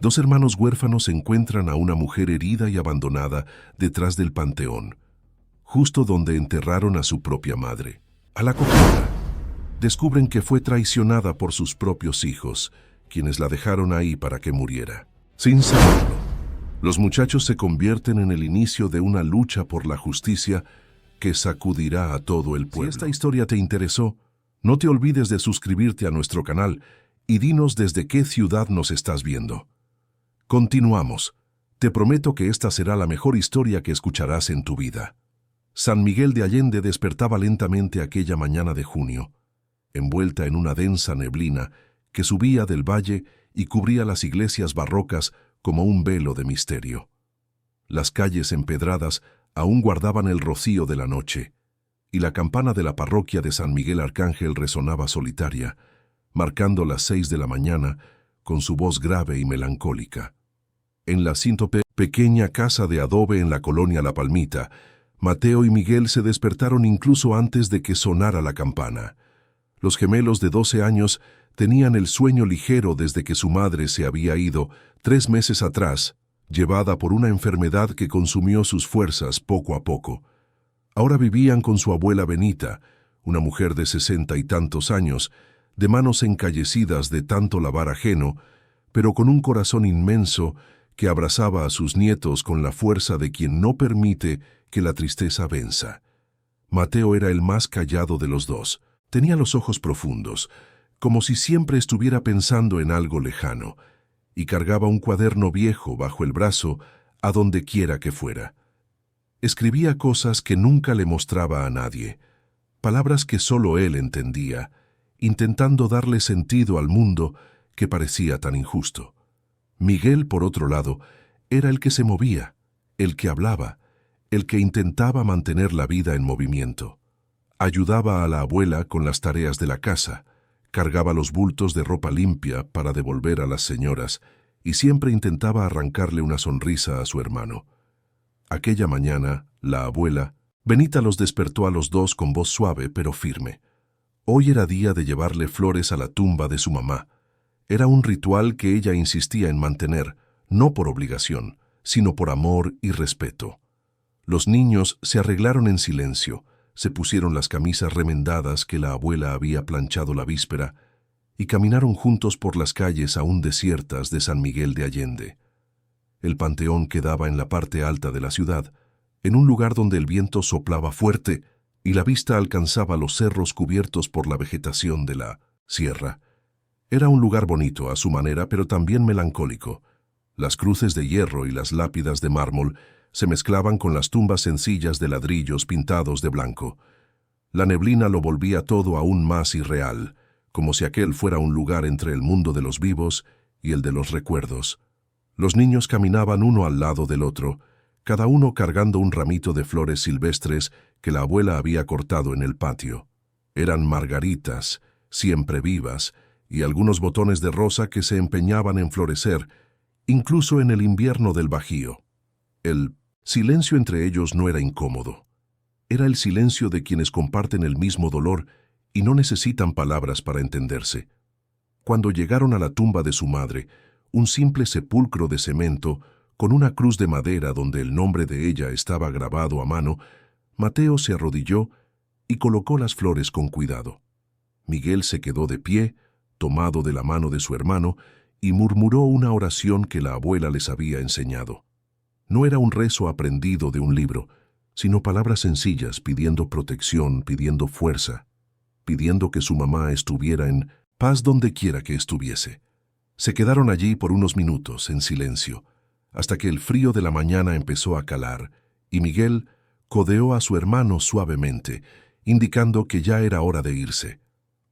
Dos hermanos huérfanos encuentran a una mujer herida y abandonada detrás del panteón, justo donde enterraron a su propia madre. Al acogerla, descubren que fue traicionada por sus propios hijos, quienes la dejaron ahí para que muriera. Sin saberlo, los muchachos se convierten en el inicio de una lucha por la justicia que sacudirá a todo el pueblo. Si esta historia te interesó, no te olvides de suscribirte a nuestro canal y dinos desde qué ciudad nos estás viendo. Continuamos. Te prometo que esta será la mejor historia que escucharás en tu vida. San Miguel de Allende despertaba lentamente aquella mañana de junio, envuelta en una densa neblina que subía del valle y cubría las iglesias barrocas como un velo de misterio. Las calles empedradas aún guardaban el rocío de la noche, y la campana de la parroquia de San Miguel Arcángel resonaba solitaria, marcando las 6 de la mañana con su voz grave y melancólica. En la síntope pequeña casa de adobe en la colonia La Palmita, Mateo y Miguel se despertaron incluso antes de que sonara la campana. Los gemelos de 12 años tenían el sueño ligero desde que su madre se había ido 3 meses atrás, llevada por una enfermedad que consumió sus fuerzas poco a poco. Ahora vivían con su abuela Benita, una mujer de 60 y tantos años, de manos encallecidas de tanto lavar ajeno, pero con un corazón inmenso que abrazaba a sus nietos con la fuerza de quien no permite que la tristeza venza. Mateo era el más callado de los dos. Tenía los ojos profundos, como si siempre estuviera pensando en algo lejano, y cargaba un cuaderno viejo bajo el brazo a donde quiera que fuera. Escribía cosas que nunca le mostraba a nadie, palabras que solo él entendía, intentando darle sentido al mundo que parecía tan injusto. Miguel, por otro lado, era el que se movía, el que hablaba, el que intentaba mantener la vida en movimiento. Ayudaba a la abuela con las tareas de la casa, cargaba los bultos de ropa limpia para devolver a las señoras y siempre intentaba arrancarle una sonrisa a su hermano. Aquella mañana, la abuela, Benita, los despertó a los dos con voz suave pero firme. Hoy era día de llevarle flores a la tumba de su mamá. Era un ritual que ella insistía en mantener, no por obligación, sino por amor y respeto. Los niños se arreglaron en silencio, se pusieron las camisas remendadas que la abuela había planchado la víspera y caminaron juntos por las calles aún desiertas de San Miguel de Allende. El panteón quedaba en la parte alta de la ciudad, en un lugar donde el viento soplaba fuerte y la vista alcanzaba los cerros cubiertos por la vegetación de la sierra. Era un lugar bonito a su manera, pero también melancólico. Las cruces de hierro y las lápidas de mármol se mezclaban con las tumbas sencillas de ladrillos pintados de blanco. La neblina lo volvía todo aún más irreal, como si aquel fuera un lugar entre el mundo de los vivos y el de los recuerdos. Los niños caminaban uno al lado del otro, cada uno cargando un ramito de flores silvestres que la abuela había cortado en el patio. Eran margaritas, siempre vivas, y algunos botones de rosa que se empeñaban en florecer, incluso en el invierno del Bajío. El silencio entre ellos no era incómodo. Era el silencio de quienes comparten el mismo dolor y no necesitan palabras para entenderse. Cuando llegaron a la tumba de su madre, un simple sepulcro de cemento con una cruz de madera donde el nombre de ella estaba grabado a mano, Mateo se arrodilló y colocó las flores con cuidado. Miguel se quedó de pie, tomado de la mano de su hermano, y murmuró una oración que la abuela les había enseñado. No era un rezo aprendido de un libro, sino palabras sencillas pidiendo protección, pidiendo fuerza, pidiendo que su mamá estuviera en paz donde quiera que estuviese. Se quedaron allí por unos minutos, en silencio, hasta que el frío de la mañana empezó a calar, y Miguel codeó a su hermano suavemente, indicando que ya era hora de irse.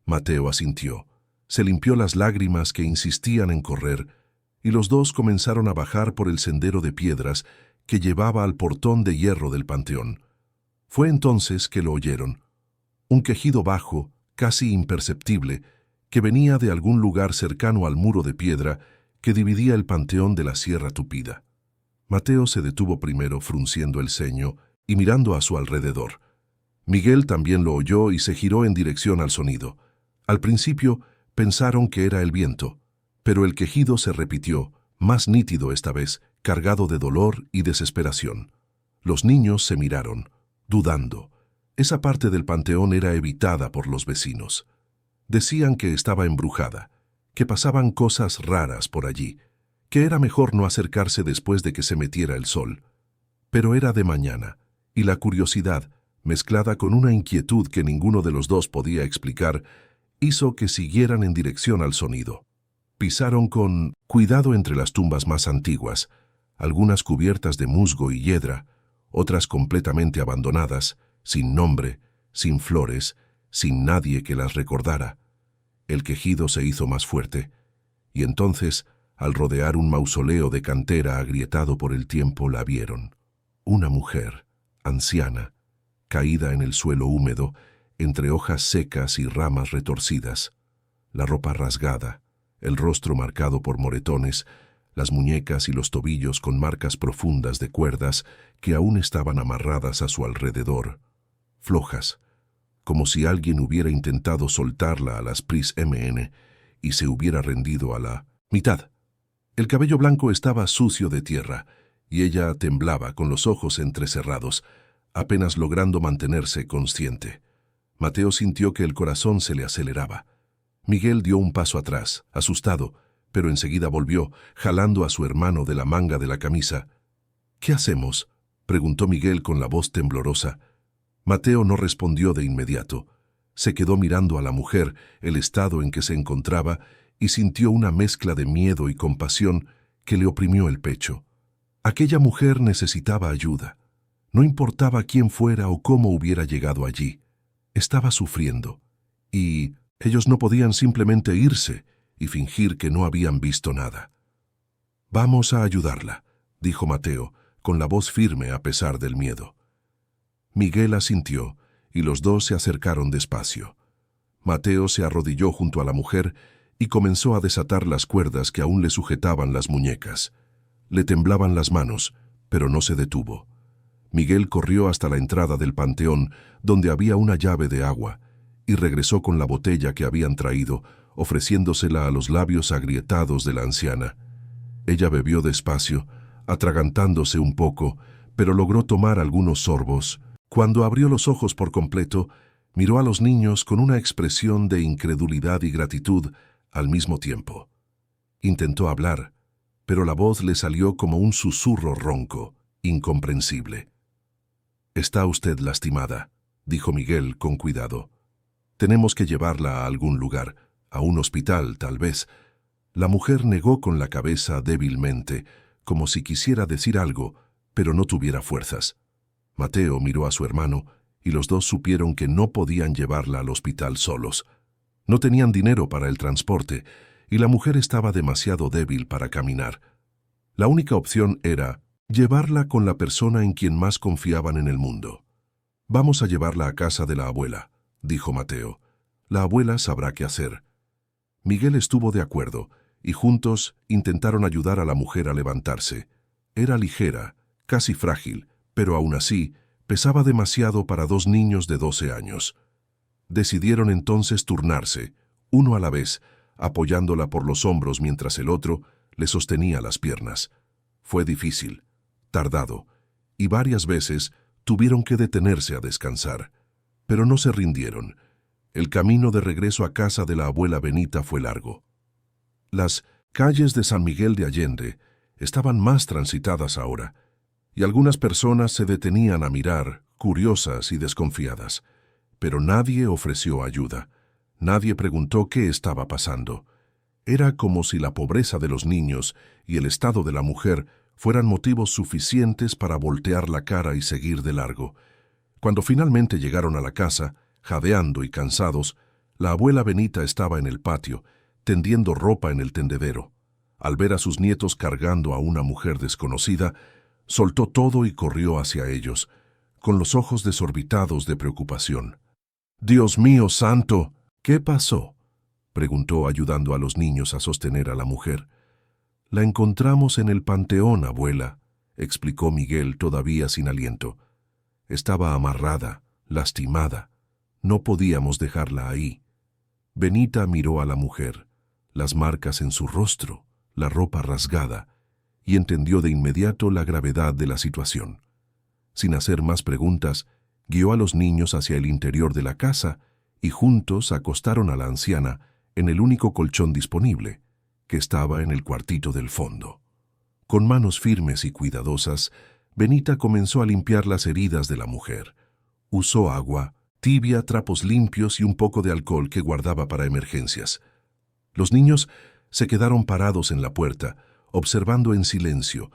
Mateo asintió. Se limpió las lágrimas que insistían en correr, y los dos comenzaron a bajar por el sendero de piedras que llevaba al portón de hierro del panteón. Fue entonces que lo oyeron. Un quejido bajo, casi imperceptible, que venía de algún lugar cercano al muro de piedra que dividía el panteón de la Sierra Tupida. Mateo se detuvo primero, frunciendo el ceño y mirando a su alrededor. Miguel también lo oyó y se giró en dirección al sonido. Al principio pensaron que era el viento, pero el quejido se repitió, más nítido esta vez, cargado de dolor y desesperación. Los niños se miraron, dudando. Esa parte del panteón era evitada por los vecinos. Decían que estaba embrujada, que pasaban cosas raras por allí, que era mejor no acercarse después de que se metiera el sol. Pero era de mañana, y la curiosidad, mezclada con una inquietud que ninguno de los dos podía explicar, hizo que siguieran en dirección al sonido. Pisaron con cuidado entre las tumbas más antiguas, algunas cubiertas de musgo y hiedra, otras completamente abandonadas, sin nombre, sin flores, sin nadie que las recordara. El quejido se hizo más fuerte, y entonces, al rodear un mausoleo de cantera agrietado por el tiempo, la vieron. Una mujer, anciana, caída en el suelo húmedo, entre hojas secas y ramas retorcidas, la ropa rasgada, el rostro marcado por moretones, las muñecas y los tobillos con marcas profundas de cuerdas que aún estaban amarradas a su alrededor, flojas, como si alguien hubiera intentado soltarla a las pris MN y se hubiera rendido a la mitad. El cabello blanco estaba sucio de tierra, y ella temblaba con los ojos entrecerrados, apenas logrando mantenerse consciente. Mateo sintió que el corazón se le aceleraba. Miguel dio un paso atrás, asustado, pero enseguida volvió, jalando a su hermano de la manga de la camisa. «¿Qué hacemos?», preguntó Miguel con la voz temblorosa. Mateo no respondió de inmediato. Se quedó mirando a la mujer, el estado en que se encontraba, y sintió una mezcla de miedo y compasión que le oprimió el pecho. Aquella mujer necesitaba ayuda. No importaba quién fuera o cómo hubiera llegado allí. Estaba sufriendo, y ellos no podían simplemente irse y fingir que no habían visto nada. «Vamos a ayudarla», dijo Mateo, con la voz firme a pesar del miedo. Miguel asintió, y los dos se acercaron despacio. Mateo se arrodilló junto a la mujer y comenzó a desatar las cuerdas que aún le sujetaban las muñecas. Le temblaban las manos, pero no se detuvo. Miguel corrió hasta la entrada del panteón, donde había una llave de agua, y regresó con la botella que habían traído, ofreciéndosela a los labios agrietados de la anciana. Ella bebió despacio, atragantándose un poco, pero logró tomar algunos sorbos. Cuando abrió los ojos por completo, miró a los niños con una expresión de incredulidad y gratitud al mismo tiempo. Intentó hablar, pero la voz le salió como un susurro ronco, incomprensible. «Está usted lastimada», dijo Miguel con cuidado. «Tenemos que llevarla a algún lugar, a un hospital, tal vez». La mujer negó con la cabeza débilmente, como si quisiera decir algo, pero no tuviera fuerzas. Mateo miró a su hermano, y los dos supieron que no podían llevarla al hospital solos. No tenían dinero para el transporte, y la mujer estaba demasiado débil para caminar. La única opción era llevarla con la persona en quien más confiaban en el mundo. «Vamos a llevarla a casa de la abuela», dijo Mateo. «La abuela sabrá qué hacer». Miguel estuvo de acuerdo, y juntos intentaron ayudar a la mujer a levantarse. Era ligera, casi frágil, pero aún así pesaba demasiado para dos niños de 12 años. Decidieron entonces turnarse, uno a la vez, apoyándola por los hombros mientras el otro le sostenía las piernas. Fue difícil, tardado, y varias veces tuvieron que detenerse a descansar. Pero no se rindieron. El camino de regreso a casa de la abuela Benita fue largo. Las calles de San Miguel de Allende estaban más transitadas ahora, y algunas personas se detenían a mirar, curiosas y desconfiadas. Pero nadie ofreció ayuda. Nadie preguntó qué estaba pasando. Era como si la pobreza de los niños y el estado de la mujer fueran motivos suficientes para voltear la cara y seguir de largo. Cuando finalmente llegaron a la casa, jadeando y cansados, la abuela Benita estaba en el patio, tendiendo ropa en el tendedero. Al ver a sus nietos cargando a una mujer desconocida, soltó todo y corrió hacia ellos, con los ojos desorbitados de preocupación. «Dios mío santo, ¿qué pasó?», preguntó ayudando a los niños a sostener a la mujer. «La encontramos en el panteón, abuela», explicó Miguel todavía sin aliento. «Estaba amarrada, lastimada. No podíamos dejarla ahí». Benita miró a la mujer, las marcas en su rostro, la ropa rasgada, y entendió de inmediato la gravedad de la situación. Sin hacer más preguntas, guió a los niños hacia el interior de la casa y juntos acostaron a la anciana en el único colchón disponible, que estaba en el cuartito del fondo. Con manos firmes y cuidadosas, Benita comenzó a limpiar las heridas de la mujer. Usó agua, tibia, trapos limpios y un poco de alcohol que guardaba para emergencias. Los niños se quedaron parados en la puerta, observando en silencio,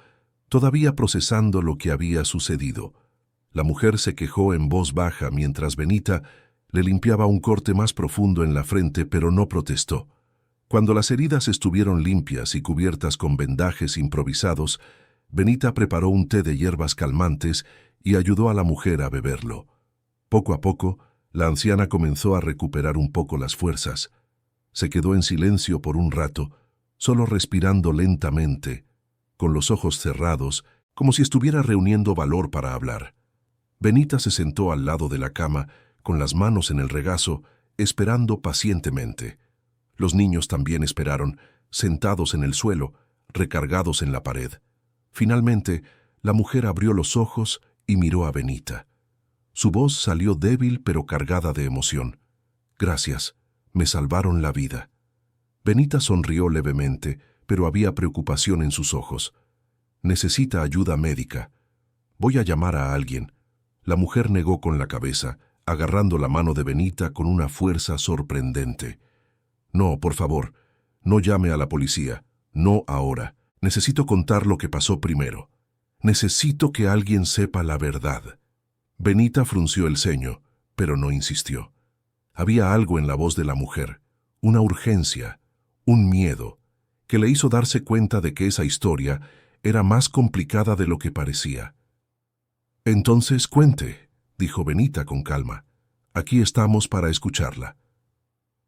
todavía procesando lo que había sucedido. La mujer se quejó en voz baja mientras Benita le limpiaba un corte más profundo en la frente, pero no protestó. Cuando las heridas estuvieron limpias y cubiertas con vendajes improvisados, Benita preparó un té de hierbas calmantes y ayudó a la mujer a beberlo. Poco a poco, la anciana comenzó a recuperar un poco las fuerzas. Se quedó en silencio por un rato, solo respirando lentamente, con los ojos cerrados, como si estuviera reuniendo valor para hablar. Benita se sentó al lado de la cama, con las manos en el regazo, esperando pacientemente. Los niños también esperaron, sentados en el suelo, recargados en la pared. Finalmente, la mujer abrió los ojos y miró a Benita. Su voz salió débil pero cargada de emoción. «Gracias, me salvaron la vida». Benita sonrió levemente, pero había preocupación en sus ojos. «Necesita ayuda médica. Voy a llamar a alguien». La mujer negó con la cabeza, agarrando la mano de Benita con una fuerza sorprendente. «No, por favor, no llame a la policía. No ahora. Necesito contar lo que pasó primero. Necesito que alguien sepa la verdad». Benita frunció el ceño, pero no insistió. Había algo en la voz de la mujer, una urgencia, un miedo, que le hizo darse cuenta de que esa historia era más complicada de lo que parecía. «Entonces cuente», dijo Benita con calma. «Aquí estamos para escucharla».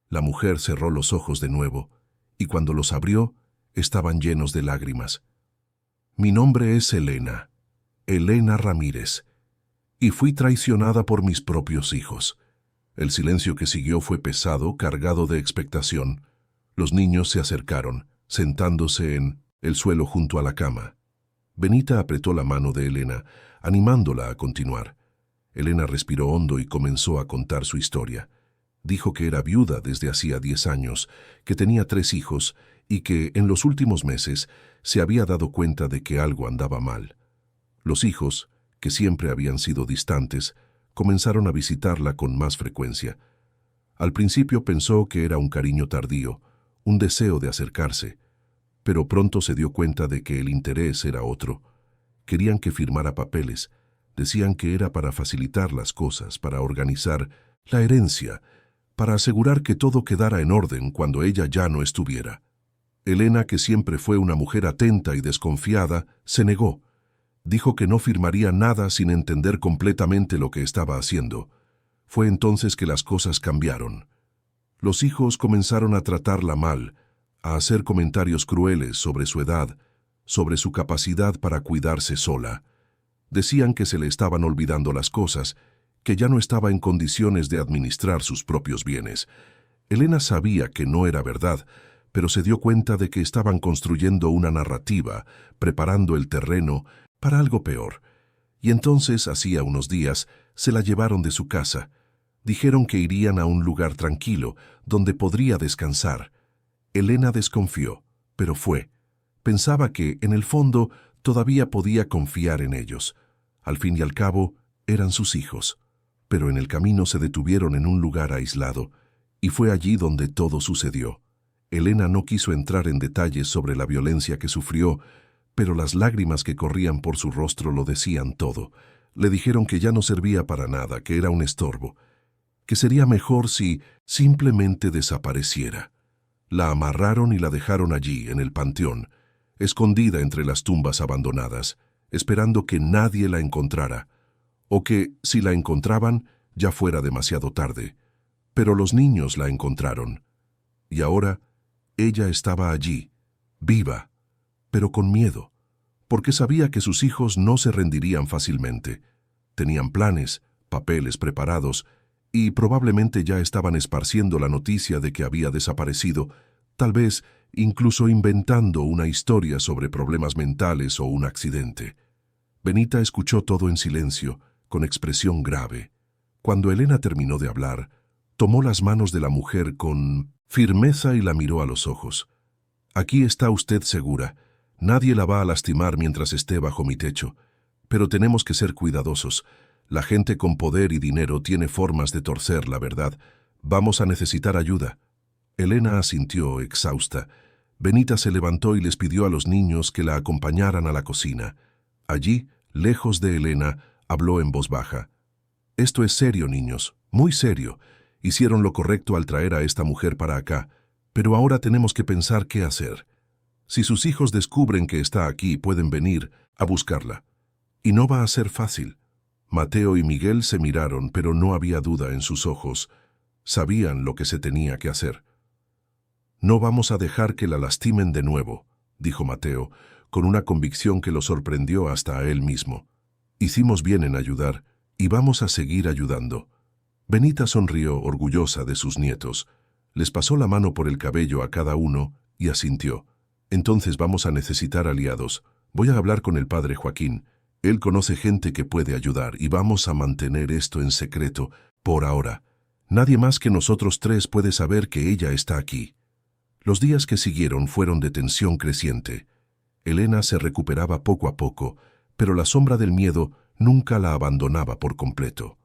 La mujer cerró los ojos de nuevo, y cuando los abrió, estaban llenos de lágrimas. «Mi nombre es Elena, Elena Ramírez, y fui traicionada por mis propios hijos». El silencio que siguió fue pesado, cargado de expectación. Los niños se acercaron, sentándose en el suelo junto a la cama. Benita apretó la mano de Elena, animándola a continuar. Elena respiró hondo y comenzó a contar su historia. Dijo que era viuda desde hacía 10 años, que tenía 3 hijos y que, en los últimos meses, se había dado cuenta de que algo andaba mal. Los hijos, que siempre habían sido distantes, comenzaron a visitarla con más frecuencia. Al principio pensó que era un cariño tardío, un deseo de acercarse, pero pronto se dio cuenta de que el interés era otro. Querían que firmara papeles, decían que era para facilitar las cosas, para organizar la herencia, para asegurar que todo quedara en orden cuando ella ya no estuviera. Elena, que siempre fue una mujer atenta y desconfiada, se negó. Dijo que no firmaría nada sin entender completamente lo que estaba haciendo. Fue entonces que las cosas cambiaron. Los hijos comenzaron a tratarla mal, a hacer comentarios crueles sobre su edad, sobre su capacidad para cuidarse sola. Decían que se le estaban olvidando las cosas, que ya no estaba en condiciones de administrar sus propios bienes. Elena sabía que no era verdad, pero se dio cuenta de que estaban construyendo una narrativa, preparando el terreno para algo peor. Y entonces, hacía unos días, se la llevaron de su casa. Dijeron que irían a un lugar tranquilo, donde podría descansar. Elena desconfió, pero fue. Pensaba que, en el fondo, todavía podía confiar en ellos. Al fin y al cabo, eran sus hijos. Pero en el camino se detuvieron en un lugar aislado, y fue allí donde todo sucedió. Elena no quiso entrar en detalles sobre la violencia que sufrió, pero las lágrimas que corrían por su rostro lo decían todo. Le dijeron que ya no servía para nada, que era un estorbo, que sería mejor si simplemente desapareciera. La amarraron y la dejaron allí, en el panteón, escondida entre las tumbas abandonadas, esperando que nadie la encontrara, o que, si la encontraban, ya fuera demasiado tarde. Pero los niños la encontraron. Y ahora, ella estaba allí, viva, pero con miedo, porque sabía que sus hijos no se rendirían fácilmente. Tenían planes, papeles preparados, y probablemente ya estaban esparciendo la noticia de que había desaparecido, tal vez incluso inventando una historia sobre problemas mentales o un accidente. Benita escuchó todo en silencio, con expresión grave. Cuando Elena terminó de hablar, tomó las manos de la mujer con firmeza y la miró a los ojos. «Aquí está usted segura. Nadie la va a lastimar mientras esté bajo mi techo. Pero tenemos que ser cuidadosos. La gente con poder y dinero tiene formas de torcer la verdad. Vamos a necesitar ayuda». Elena asintió, exhausta. Benita se levantó y les pidió a los niños que la acompañaran a la cocina. Allí, lejos de Elena, habló en voz baja. «Esto es serio, niños, muy serio. Hicieron lo correcto al traer a esta mujer para acá, pero ahora tenemos que pensar qué hacer. Si sus hijos descubren que está aquí, pueden venir a buscarla. Y no va a ser fácil». Mateo y Miguel se miraron, pero no había duda en sus ojos. Sabían lo que se tenía que hacer. «No vamos a dejar que la lastimen de nuevo», dijo Mateo, con una convicción que lo sorprendió hasta a él mismo. «Hicimos bien en ayudar, y vamos a seguir ayudando». Benita sonrió, orgullosa de sus nietos. Les pasó la mano por el cabello a cada uno y asintió. «Entonces vamos a necesitar aliados. Voy a hablar con el padre Joaquín. Él conoce gente que puede ayudar y vamos a mantener esto en secreto por ahora. Nadie más que nosotros tres puede saber que ella está aquí». Los días que siguieron fueron de tensión creciente. Elena se recuperaba poco a poco, pero la sombra del miedo nunca la abandonaba por completo.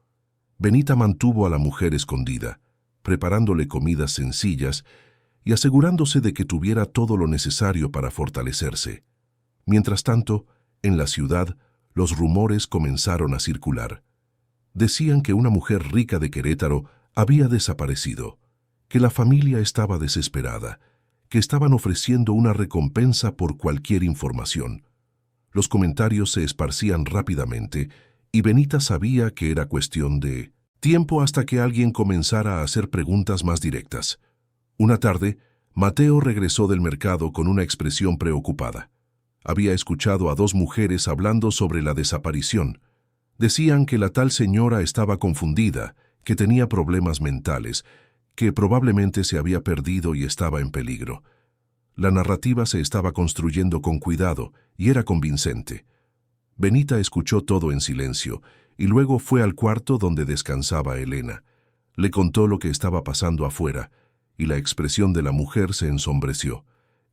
Benita mantuvo a la mujer escondida, preparándole comidas sencillas y asegurándose de que tuviera todo lo necesario para fortalecerse. Mientras tanto, en la ciudad, los rumores comenzaron a circular. Decían que una mujer rica de Querétaro había desaparecido, que la familia estaba desesperada, que estaban ofreciendo una recompensa por cualquier información. Los comentarios se esparcían rápidamente y Benita sabía que era cuestión de tiempo hasta que alguien comenzara a hacer preguntas más directas. Una tarde, Mateo regresó del mercado con una expresión preocupada. Había escuchado a dos mujeres hablando sobre la desaparición. Decían que la tal señora estaba confundida, que tenía problemas mentales, que probablemente se había perdido y estaba en peligro. La narrativa se estaba construyendo con cuidado y era convincente. Benita escuchó todo en silencio y luego fue al cuarto donde descansaba Elena. Le contó lo que estaba pasando afuera y la expresión de la mujer se ensombreció.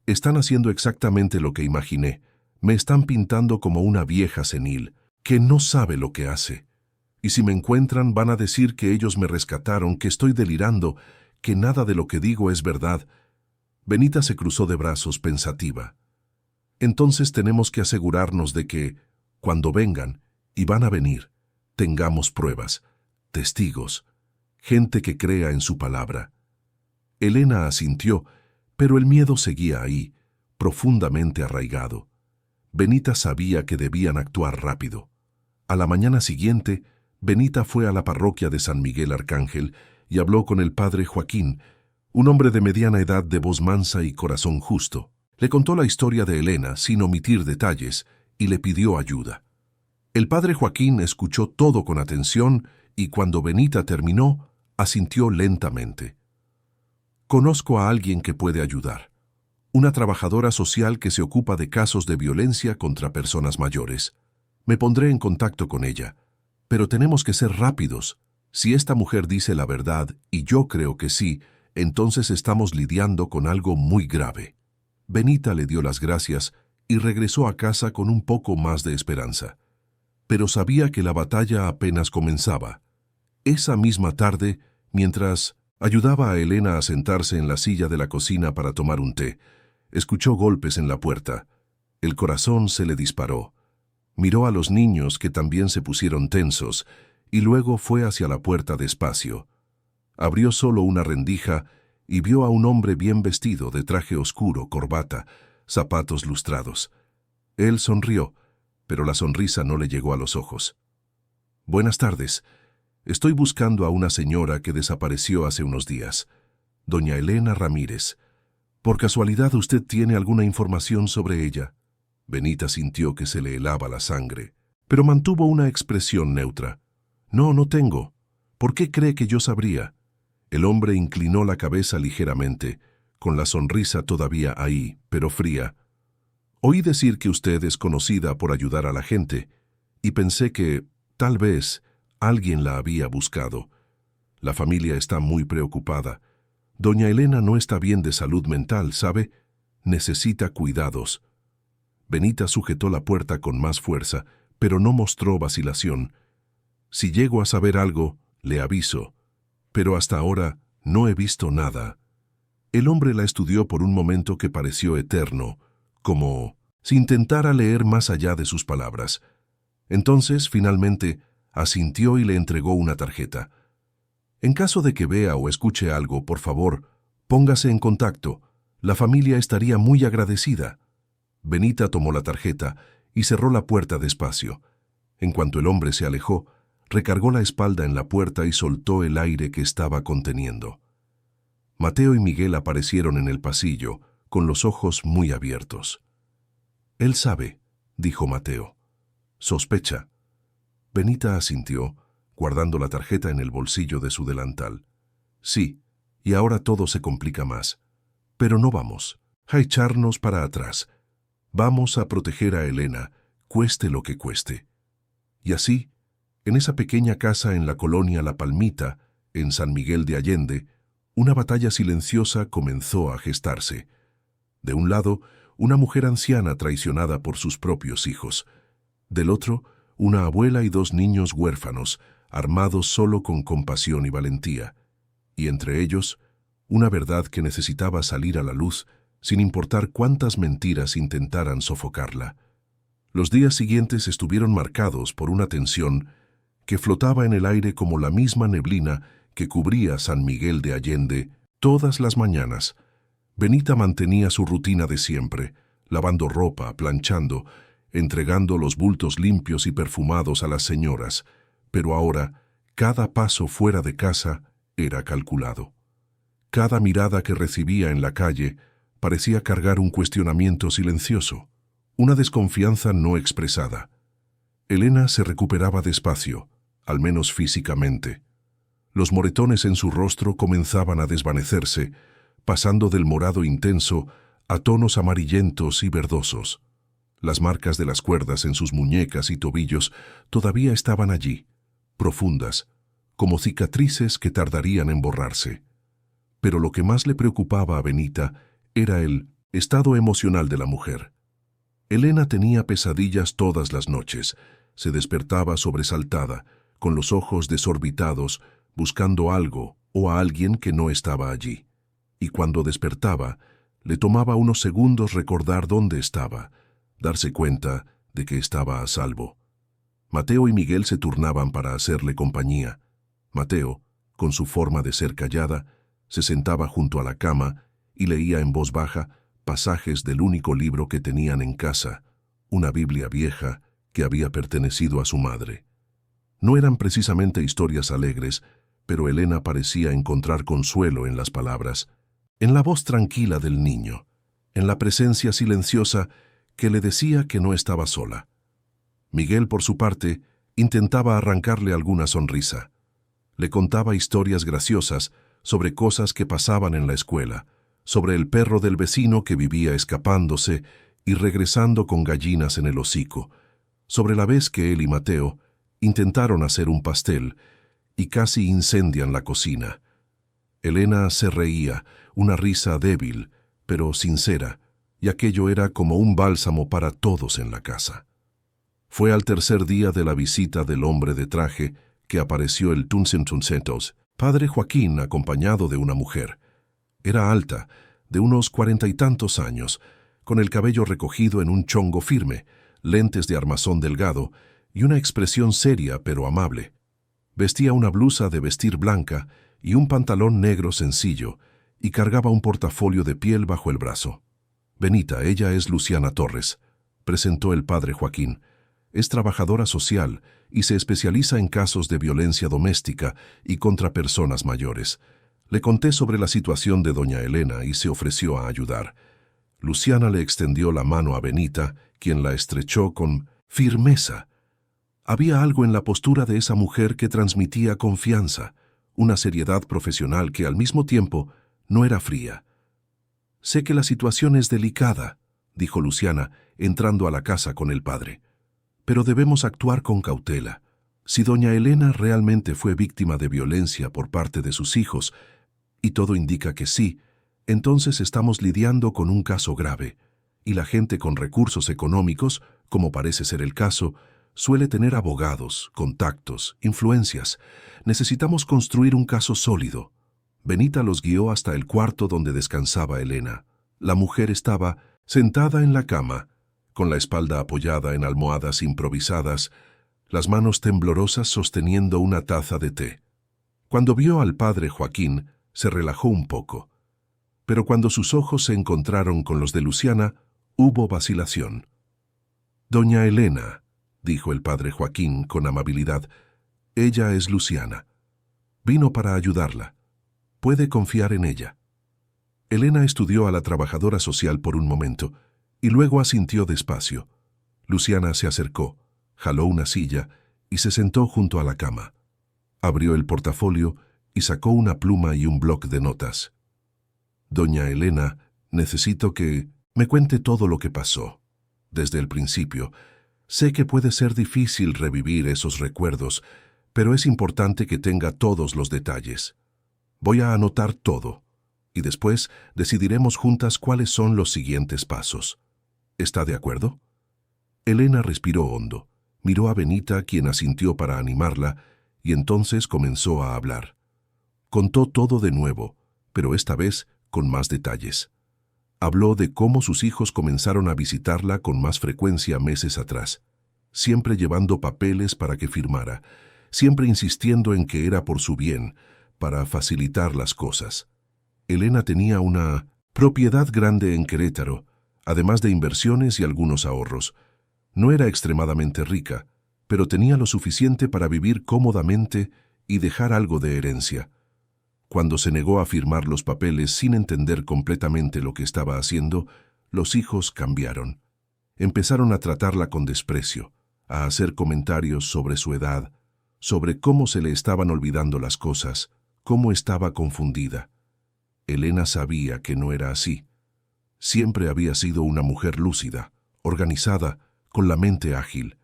«Están haciendo exactamente lo que imaginé. Me están pintando como una vieja senil, que no sabe lo que hace. Y si me encuentran van a decir que ellos me rescataron, que estoy delirando, que nada de lo que digo es verdad». Benita se cruzó de brazos pensativa. «Entonces tenemos que asegurarnos de que, cuando vengan, y van a venir, tengamos pruebas, testigos, gente que crea en su palabra». Elena asintió, pero el miedo seguía ahí, profundamente arraigado. Benita sabía que debían actuar rápido. A la mañana siguiente, Benita fue a la parroquia de San Miguel Arcángel y habló con el padre Joaquín, un hombre de mediana edad de voz mansa y corazón justo. Le contó la historia de Elena sin omitir detalles y le pidió ayuda. El padre Joaquín escuchó todo con atención y cuando Benita terminó, asintió lentamente. «Conozco a alguien que puede ayudar. Una trabajadora social que se ocupa de casos de violencia contra personas mayores. Me pondré en contacto con ella. Pero tenemos que ser rápidos. Si esta mujer dice la verdad, y yo creo que sí, entonces estamos lidiando con algo muy grave». Benita le dio las gracias y regresó a casa con un poco más de esperanza. Pero sabía que la batalla apenas comenzaba. Esa misma tarde, mientras ayudaba a Elena a sentarse en la silla de la cocina para tomar un té, escuchó golpes en la puerta. El corazón se le disparó. Miró a los niños que también se pusieron tensos y luego fue hacia la puerta despacio. Abrió solo una rendija y vio a un hombre bien vestido de traje oscuro, corbata, zapatos lustrados. Él sonrió, pero la sonrisa no le llegó a los ojos. «Buenas tardes. Estoy buscando a una señora que desapareció hace unos días. Doña Elena Ramírez. ¿Por casualidad usted tiene alguna información sobre ella?» Benita sintió que se le helaba la sangre, pero mantuvo una expresión neutra. «No, no tengo. ¿Por qué cree que yo sabría?» El hombre inclinó la cabeza ligeramente, con la sonrisa todavía ahí, pero fría. Oí decir que usted es conocida por ayudar a la gente, y pensé que, tal vez, alguien la había buscado. La familia está muy preocupada. Doña Elena no está bien de salud mental, ¿sabe? Necesita cuidados. Benita sujetó la puerta con más fuerza, pero no mostró vacilación. Si llego a saber algo, le aviso. Pero hasta ahora no he visto nada. El hombre la estudió por un momento que pareció eterno, como si intentara leer más allá de sus palabras. Entonces, finalmente, asintió y le entregó una tarjeta. En caso de que vea o escuche algo, por favor, póngase en contacto. La familia estaría muy agradecida. Benita tomó la tarjeta y cerró la puerta despacio. En cuanto el hombre se alejó, recargó la espalda en la puerta y soltó el aire que estaba conteniendo. Mateo y Miguel aparecieron en el pasillo, con los ojos muy abiertos. «Él sabe», dijo Mateo. «Sospecha». Benita asintió, guardando la tarjeta en el bolsillo de su delantal. «Sí, y ahora todo se complica más. Pero no vamos a echarnos para atrás. Vamos a proteger a Elena, cueste lo que cueste». Y así, en esa pequeña casa en la colonia La Palmita, en San Miguel de Allende, una batalla silenciosa comenzó a gestarse. De un lado, una mujer anciana traicionada por sus propios hijos. Del otro, una abuela y 2 niños huérfanos, armados solo con compasión y valentía. Y entre ellos, una verdad que necesitaba salir a la luz, sin importar cuántas mentiras intentaran sofocarla. Los días siguientes estuvieron marcados por una tensión que flotaba en el aire como la misma neblina que cubría San Miguel de Allende todas las mañanas. Benita mantenía su rutina de siempre, lavando ropa, planchando, entregando los bultos limpios y perfumados a las señoras, pero ahora cada paso fuera de casa era calculado. Cada mirada que recibía en la calle parecía cargar un cuestionamiento silencioso, una desconfianza no expresada. Elena se recuperaba despacio, al menos físicamente. Los moretones en su rostro comenzaban a desvanecerse, pasando del morado intenso a tonos amarillentos y verdosos. Las marcas de las cuerdas en sus muñecas y tobillos todavía estaban allí, profundas, como cicatrices que tardarían en borrarse. Pero lo que más le preocupaba a Benita era el estado emocional de la mujer. Elena tenía pesadillas todas las noches, se despertaba sobresaltada, con los ojos desorbitados, buscando algo o a alguien que no estaba allí. Y cuando despertaba, le tomaba unos segundos recordar dónde estaba, darse cuenta de que estaba a salvo. Mateo y Miguel se turnaban para hacerle compañía. Mateo, con su forma de ser callada, se sentaba junto a la cama y leía en voz baja pasajes del único libro que tenían en casa, una Biblia vieja que había pertenecido a su madre. No eran precisamente historias alegres, pero Elena parecía encontrar consuelo en las palabras, en la voz tranquila del niño, en la presencia silenciosa que le decía que no estaba sola. Miguel, por su parte, intentaba arrancarle alguna sonrisa. Le contaba historias graciosas sobre cosas que pasaban en la escuela, sobre el perro del vecino que vivía escapándose y regresando con gallinas en el hocico, sobre la vez que él y Mateo intentaron hacer un pastel y casi incendian la cocina. Elena se reía, una risa débil, pero sincera, y aquello era como un bálsamo para todos en la casa. Fue al tercer día de la visita del hombre de traje que apareció el Tuncentuncentos, padre Joaquín acompañado de una mujer. Era alta, de unos 40 y tantos años, con el cabello recogido en un chongo firme, lentes de armazón delgado y una expresión seria pero amable. Vestía una blusa de vestir blanca y un pantalón negro sencillo, y cargaba un portafolio de piel bajo el brazo. «Benita, ella es Luciana Torres», presentó el padre Joaquín. «Es trabajadora social y se especializa en casos de violencia doméstica y contra personas mayores. Le conté sobre la situación de doña Elena y se ofreció a ayudar». Luciana le extendió la mano a Benita, quien la estrechó con firmeza. Había algo en la postura de esa mujer que transmitía confianza, una seriedad profesional que al mismo tiempo no era fría. Sé que la situación es delicada, dijo Luciana, entrando a la casa con el padre. Pero debemos actuar con cautela. Si doña Elena realmente fue víctima de violencia por parte de sus hijos, y todo indica que sí, entonces estamos lidiando con un caso grave, y la gente con recursos económicos, como parece ser el caso, suele tener abogados, contactos, influencias. Necesitamos construir un caso sólido. Benita los guió hasta el cuarto donde descansaba Elena. La mujer estaba sentada en la cama, con la espalda apoyada en almohadas improvisadas, las manos temblorosas sosteniendo una taza de té. Cuando vio al padre Joaquín, se relajó un poco. Pero cuando sus ojos se encontraron con los de Luciana, hubo vacilación. «Doña Elena», dijo el padre Joaquín con amabilidad, «ella es Luciana. Vino para ayudarla. Puede confiar en ella». Elena estudió a la trabajadora social por un momento y luego asintió despacio. Luciana se acercó, jaló una silla y se sentó junto a la cama. Abrió el portafolio y sacó una pluma y un bloc de notas. «Doña Elena, necesito que me cuente todo lo que pasó. Desde el principio. Sé que puede ser difícil revivir esos recuerdos, pero es importante que tenga todos los detalles. Voy a anotar todo, y después decidiremos juntas cuáles son los siguientes pasos. ¿Está de acuerdo?» Elena respiró hondo, miró a Benita, quien asintió para animarla, y entonces comenzó a hablar. Contó todo de nuevo, pero esta vez con más detalles. Habló de cómo sus hijos comenzaron a visitarla con más frecuencia meses atrás, siempre llevando papeles para que firmara, siempre insistiendo en que era por su bien, para facilitar las cosas. Elena tenía una propiedad grande en Querétaro, además de inversiones y algunos ahorros. No era extremadamente rica, pero tenía lo suficiente para vivir cómodamente y dejar algo de herencia. Cuando se negó a firmar los papeles sin entender completamente lo que estaba haciendo, los hijos cambiaron. Empezaron a tratarla con desprecio, a hacer comentarios sobre su edad, sobre cómo se le estaban olvidando las cosas, cómo estaba confundida. Elena sabía que no era así. Siempre había sido una mujer lúcida, organizada, con la mente ágil.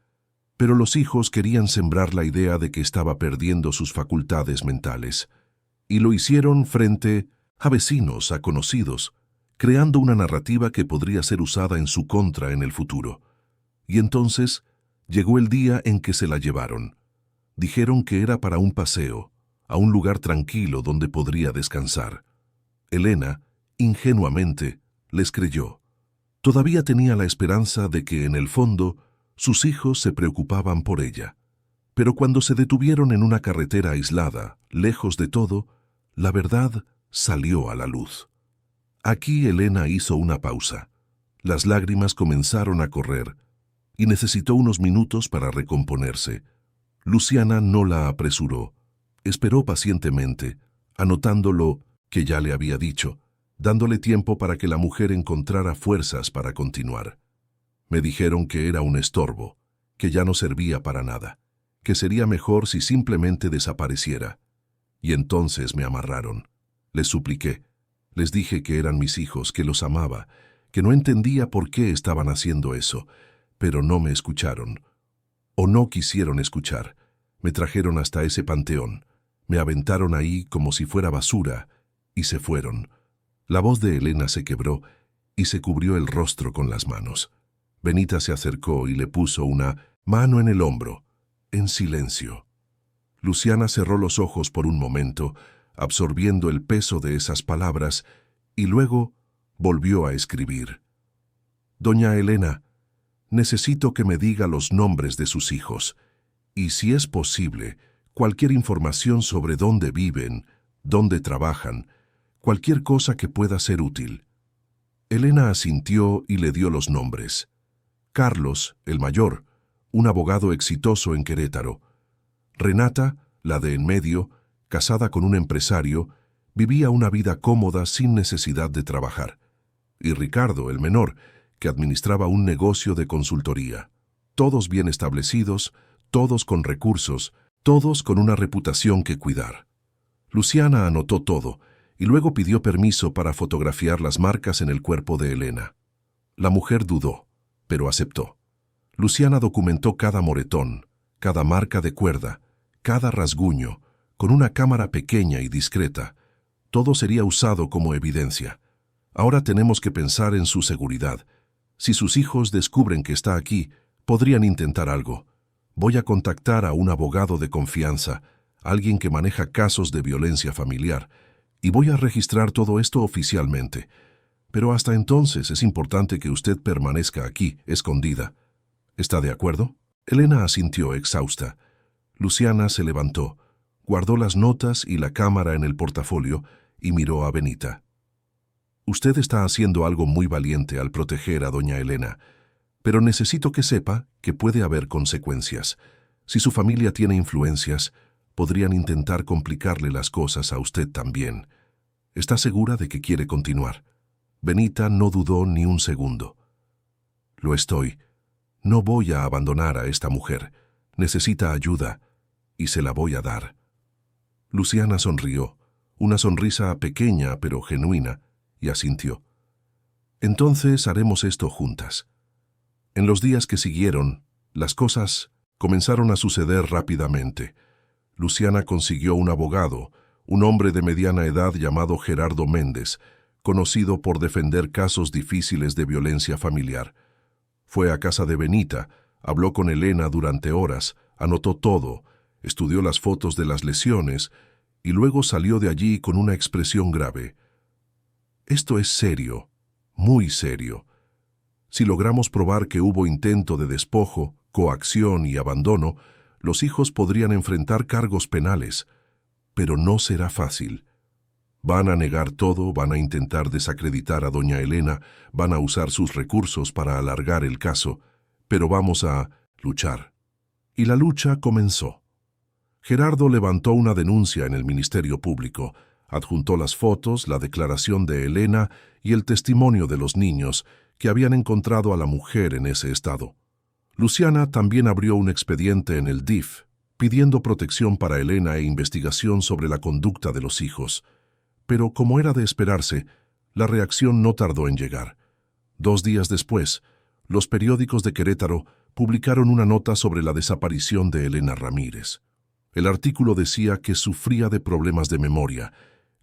Pero los hijos querían sembrar la idea de que estaba perdiendo sus facultades mentales. Y lo hicieron frente a vecinos, a conocidos, creando una narrativa que podría ser usada en su contra en el futuro. Y entonces llegó el día en que se la llevaron. Dijeron que era para un paseo, a un lugar tranquilo donde podría descansar. Elena, ingenuamente, les creyó. Todavía tenía la esperanza de que, en el fondo, sus hijos se preocupaban por ella. Pero cuando se detuvieron en una carretera aislada, lejos de todo, la verdad salió a la luz. Aquí Elena hizo una pausa. Las lágrimas comenzaron a correr y necesitó unos minutos para recomponerse. Luciana no la apresuró. Esperó pacientemente, anotando lo que ya le había dicho, dándole tiempo para que la mujer encontrara fuerzas para continuar. Me dijeron que era un estorbo, que ya no servía para nada, que sería mejor si simplemente desapareciera. Y entonces me amarraron. Les supliqué. Les dije que eran mis hijos, que los amaba, que no entendía por qué estaban haciendo eso, pero no me escucharon. O no quisieron escuchar. Me trajeron hasta ese panteón. Me aventaron ahí como si fuera basura y se fueron. La voz de Elena se quebró y se cubrió el rostro con las manos. Benita se acercó y le puso una mano en el hombro, en silencio. Luciana cerró los ojos por un momento, absorbiendo el peso de esas palabras, y luego volvió a escribir. «Doña Elena, necesito que me diga los nombres de sus hijos, y si es posible, cualquier información sobre dónde viven, dónde trabajan, cualquier cosa que pueda ser útil». Elena asintió y le dio los nombres. Carlos, el mayor, un abogado exitoso en Querétaro. Renata, la de en medio, casada con un empresario, vivía una vida cómoda sin necesidad de trabajar. Y Ricardo, el menor, que administraba un negocio de consultoría. Todos bien establecidos, todos con recursos, todos con una reputación que cuidar. Luciana anotó todo, y luego pidió permiso para fotografiar las marcas en el cuerpo de Elena. La mujer dudó, pero aceptó. Luciana documentó cada moretón, cada marca de cuerda, cada rasguño, con una cámara pequeña y discreta. Todo sería usado como evidencia. Ahora tenemos que pensar en su seguridad. Si sus hijos descubren que está aquí, podrían intentar algo. Voy a contactar a un abogado de confianza, alguien que maneja casos de violencia familiar, y voy a registrar todo esto oficialmente. Pero hasta entonces es importante que usted permanezca aquí, escondida. ¿Está de acuerdo? Elena asintió exhausta. Luciana se levantó, guardó las notas y la cámara en el portafolio y miró a Benita. Usted está haciendo algo muy valiente al proteger a doña Elena, pero necesito que sepa que puede haber consecuencias. Si su familia tiene influencias, podrían intentar complicarle las cosas a usted también. ¿Está segura de que quiere continuar? Benita no dudó ni un segundo. Lo estoy. No voy a abandonar a esta mujer. Necesita ayuda, y se la voy a dar. Luciana sonrió, una sonrisa pequeña pero genuina, y asintió. Entonces haremos esto juntas. En los días que siguieron, las cosas comenzaron a suceder rápidamente. Luciana consiguió un abogado, un hombre de mediana edad llamado Gerardo Méndez, conocido por defender casos difíciles de violencia familiar. Fue a casa de Benita, habló con Elena durante horas, anotó todo, estudió las fotos de las lesiones y luego salió de allí con una expresión grave. Esto es serio, muy serio. Si logramos probar que hubo intento de despojo, coacción y abandono, los hijos podrían enfrentar cargos penales, pero no será fácil. Van a negar todo, van a intentar desacreditar a doña Elena, van a usar sus recursos para alargar el caso, pero vamos a luchar. Y la lucha comenzó. Gerardo levantó una denuncia en el Ministerio Público, adjuntó las fotos, la declaración de Elena y el testimonio de los niños que habían encontrado a la mujer en ese estado. Luciana también abrió un expediente en el DIF, pidiendo protección para Elena e investigación sobre la conducta de los hijos. Pero, como era de esperarse, la reacción no tardó en llegar. 2 días después, los periódicos de Querétaro publicaron una nota sobre la desaparición de Elena Ramírez. El artículo decía que sufría de problemas de memoria,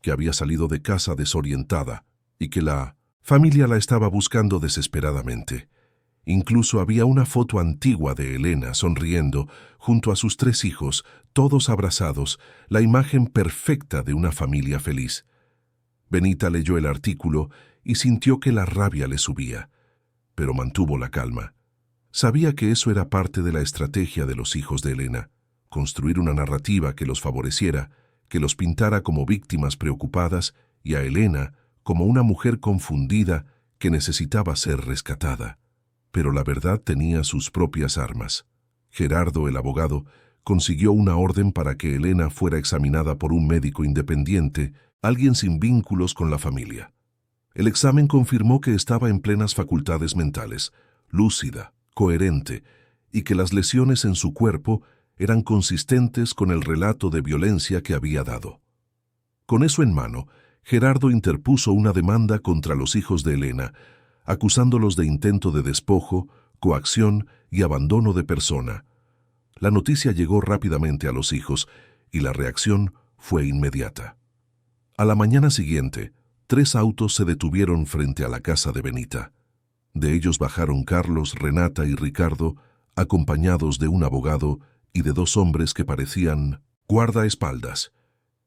que había salido de casa desorientada y que la familia la estaba buscando desesperadamente. Incluso había una foto antigua de Elena sonriendo junto a sus 3 hijos, todos abrazados, la imagen perfecta de una familia feliz. Benita leyó el artículo y sintió que la rabia le subía, pero mantuvo la calma. Sabía que eso era parte de la estrategia de los hijos de Elena, construir una narrativa que los favoreciera, que los pintara como víctimas preocupadas y a Elena como una mujer confundida que necesitaba ser rescatada. Pero la verdad tenía sus propias armas. Gerardo, el abogado, consiguió una orden para que Elena fuera examinada por un médico independiente, alguien sin vínculos con la familia. El examen confirmó que estaba en plenas facultades mentales, lúcida, coherente, y que las lesiones en su cuerpo eran consistentes con el relato de violencia que había dado. Con eso en mano, Gerardo interpuso una demanda contra los hijos de Elena, acusándolos de intento de despojo, coacción y abandono de persona. La noticia llegó rápidamente a los hijos y la reacción fue inmediata. A la mañana siguiente, 3 autos se detuvieron frente a la casa de Benita. De ellos bajaron Carlos, Renata y Ricardo, acompañados de un abogado y de 2 hombres que parecían guardaespaldas.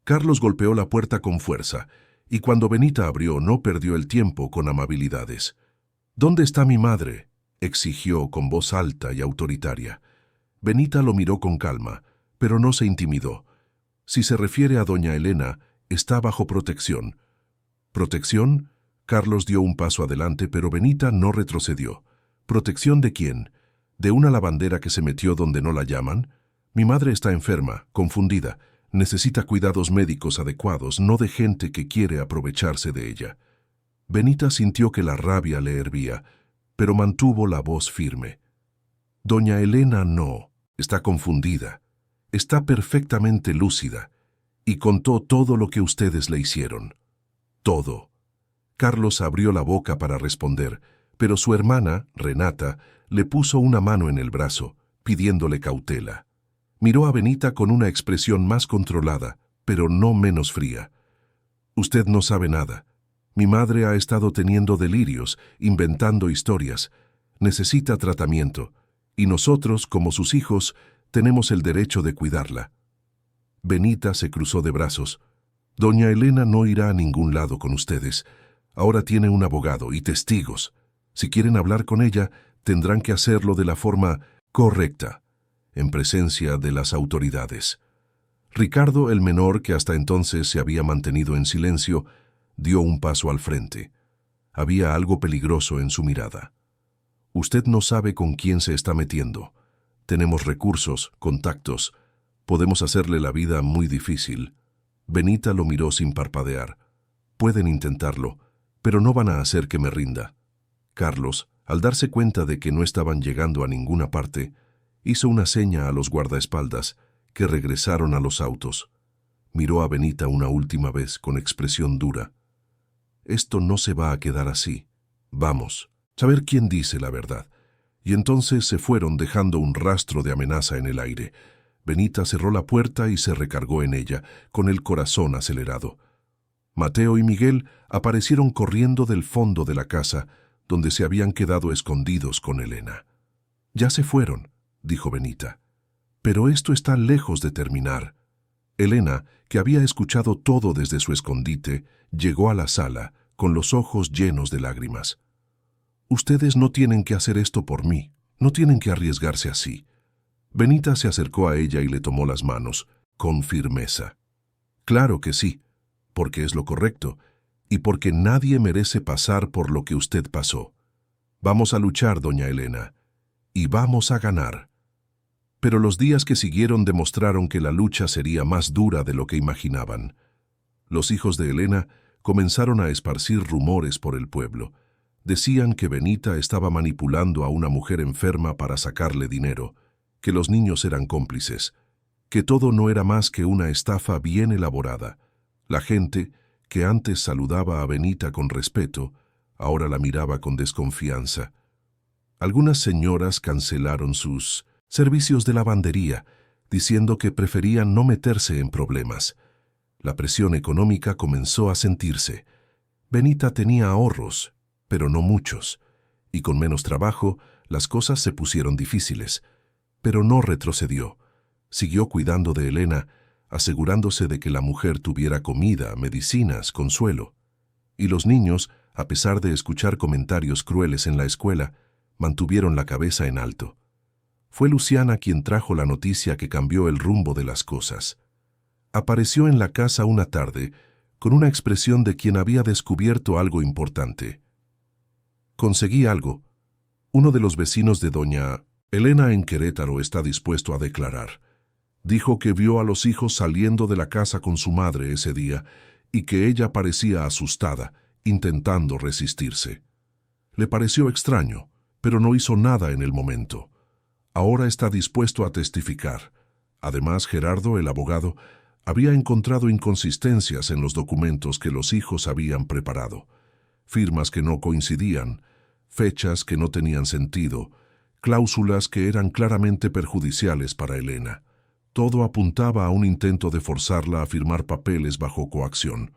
Carlos golpeó la puerta con fuerza, y cuando Benita abrió no perdió el tiempo con amabilidades. «¿Dónde está mi madre?», exigió con voz alta y autoritaria. Benita lo miró con calma, pero no se intimidó. Si se refiere a doña Elena, está bajo protección. ¿Protección? Carlos dio un paso adelante, pero Benita no retrocedió. ¿Protección de quién? ¿De una lavandera que se metió donde no la llaman? Mi madre está enferma, confundida. Necesita cuidados médicos adecuados, no de gente que quiere aprovecharse de ella. Benita sintió que la rabia le hervía, pero mantuvo la voz firme. Doña Elena no, está confundida. Está perfectamente lúcida y contó todo lo que ustedes le hicieron. todo. Carlos abrió la boca para responder, pero su hermana, Renata, le puso una mano en el brazo, pidiéndole cautela. Miró a Benita con una expresión más controlada, pero no menos fría. «Usted no sabe nada. Mi madre ha estado teniendo delirios, inventando historias. Necesita tratamiento, y nosotros, como sus hijos, tenemos el derecho de cuidarla». Benita se cruzó de brazos. «Doña Elena no irá a ningún lado con ustedes. Ahora tiene un abogado y testigos. Si quieren hablar con ella, tendrán que hacerlo de la forma correcta, en presencia de las autoridades». Ricardo, el menor, que hasta entonces se había mantenido en silencio, dio un paso al frente. Había algo peligroso en su mirada. «Usted no sabe con quién se está metiendo. Tenemos recursos, contactos. Podemos hacerle la vida muy difícil». Benita lo miró sin parpadear. «Pueden intentarlo, pero no van a hacer que me rinda». Carlos, al darse cuenta de que no estaban llegando a ninguna parte, hizo una seña a los guardaespaldas, que regresaron a los autos. Miró a Benita una última vez con expresión dura. «Esto no se va a quedar así. Vamos, saber quién dice la verdad». Y entonces se fueron dejando un rastro de amenaza en el aire. Benita cerró la puerta y se recargó en ella, con el corazón acelerado. Mateo y Miguel aparecieron corriendo del fondo de la casa, donde se habían quedado escondidos con Elena. «Ya se fueron», dijo Benita. «Pero esto está lejos de terminar». Elena, que había escuchado todo desde su escondite, llegó a la sala, con los ojos llenos de lágrimas. «Ustedes no tienen que hacer esto por mí, no tienen que arriesgarse así». Benita se acercó a ella y le tomó las manos, con firmeza. «Claro que sí, porque es lo correcto, y porque nadie merece pasar por lo que usted pasó. Vamos a luchar, doña Elena, y vamos a ganar». Pero los días que siguieron demostraron que la lucha sería más dura de lo que imaginaban. Los hijos de Elena comenzaron a esparcir rumores por el pueblo. Decían que Benita estaba manipulando a una mujer enferma para sacarle dinero, que los niños eran cómplices, que todo no era más que una estafa bien elaborada. La gente, que antes saludaba a Benita con respeto, ahora la miraba con desconfianza. Algunas señoras cancelaron sus servicios de lavandería, diciendo que preferían no meterse en problemas. La presión económica comenzó a sentirse. Benita tenía ahorros, pero no muchos, y con menos trabajo las cosas se pusieron difíciles. Pero no retrocedió. Siguió cuidando de Elena, asegurándose de que la mujer tuviera comida, medicinas, consuelo. Y los niños, a pesar de escuchar comentarios crueles en la escuela, mantuvieron la cabeza en alto. Fue Luciana quien trajo la noticia que cambió el rumbo de las cosas. Apareció en la casa una tarde, con una expresión de quien había descubierto algo importante. «Conseguí algo. Uno de los vecinos de doña Elena en Querétaro está dispuesto a declarar. Dijo que vio a los hijos saliendo de la casa con su madre ese día y que ella parecía asustada, intentando resistirse. Le pareció extraño, pero no hizo nada en el momento. Ahora está dispuesto a testificar. Además, Gerardo, el abogado, había encontrado inconsistencias en los documentos que los hijos habían preparado. Firmas que no coincidían, fechas que no tenían sentido, cláusulas que eran claramente perjudiciales para Elena. Todo apuntaba a un intento de forzarla a firmar papeles bajo coacción.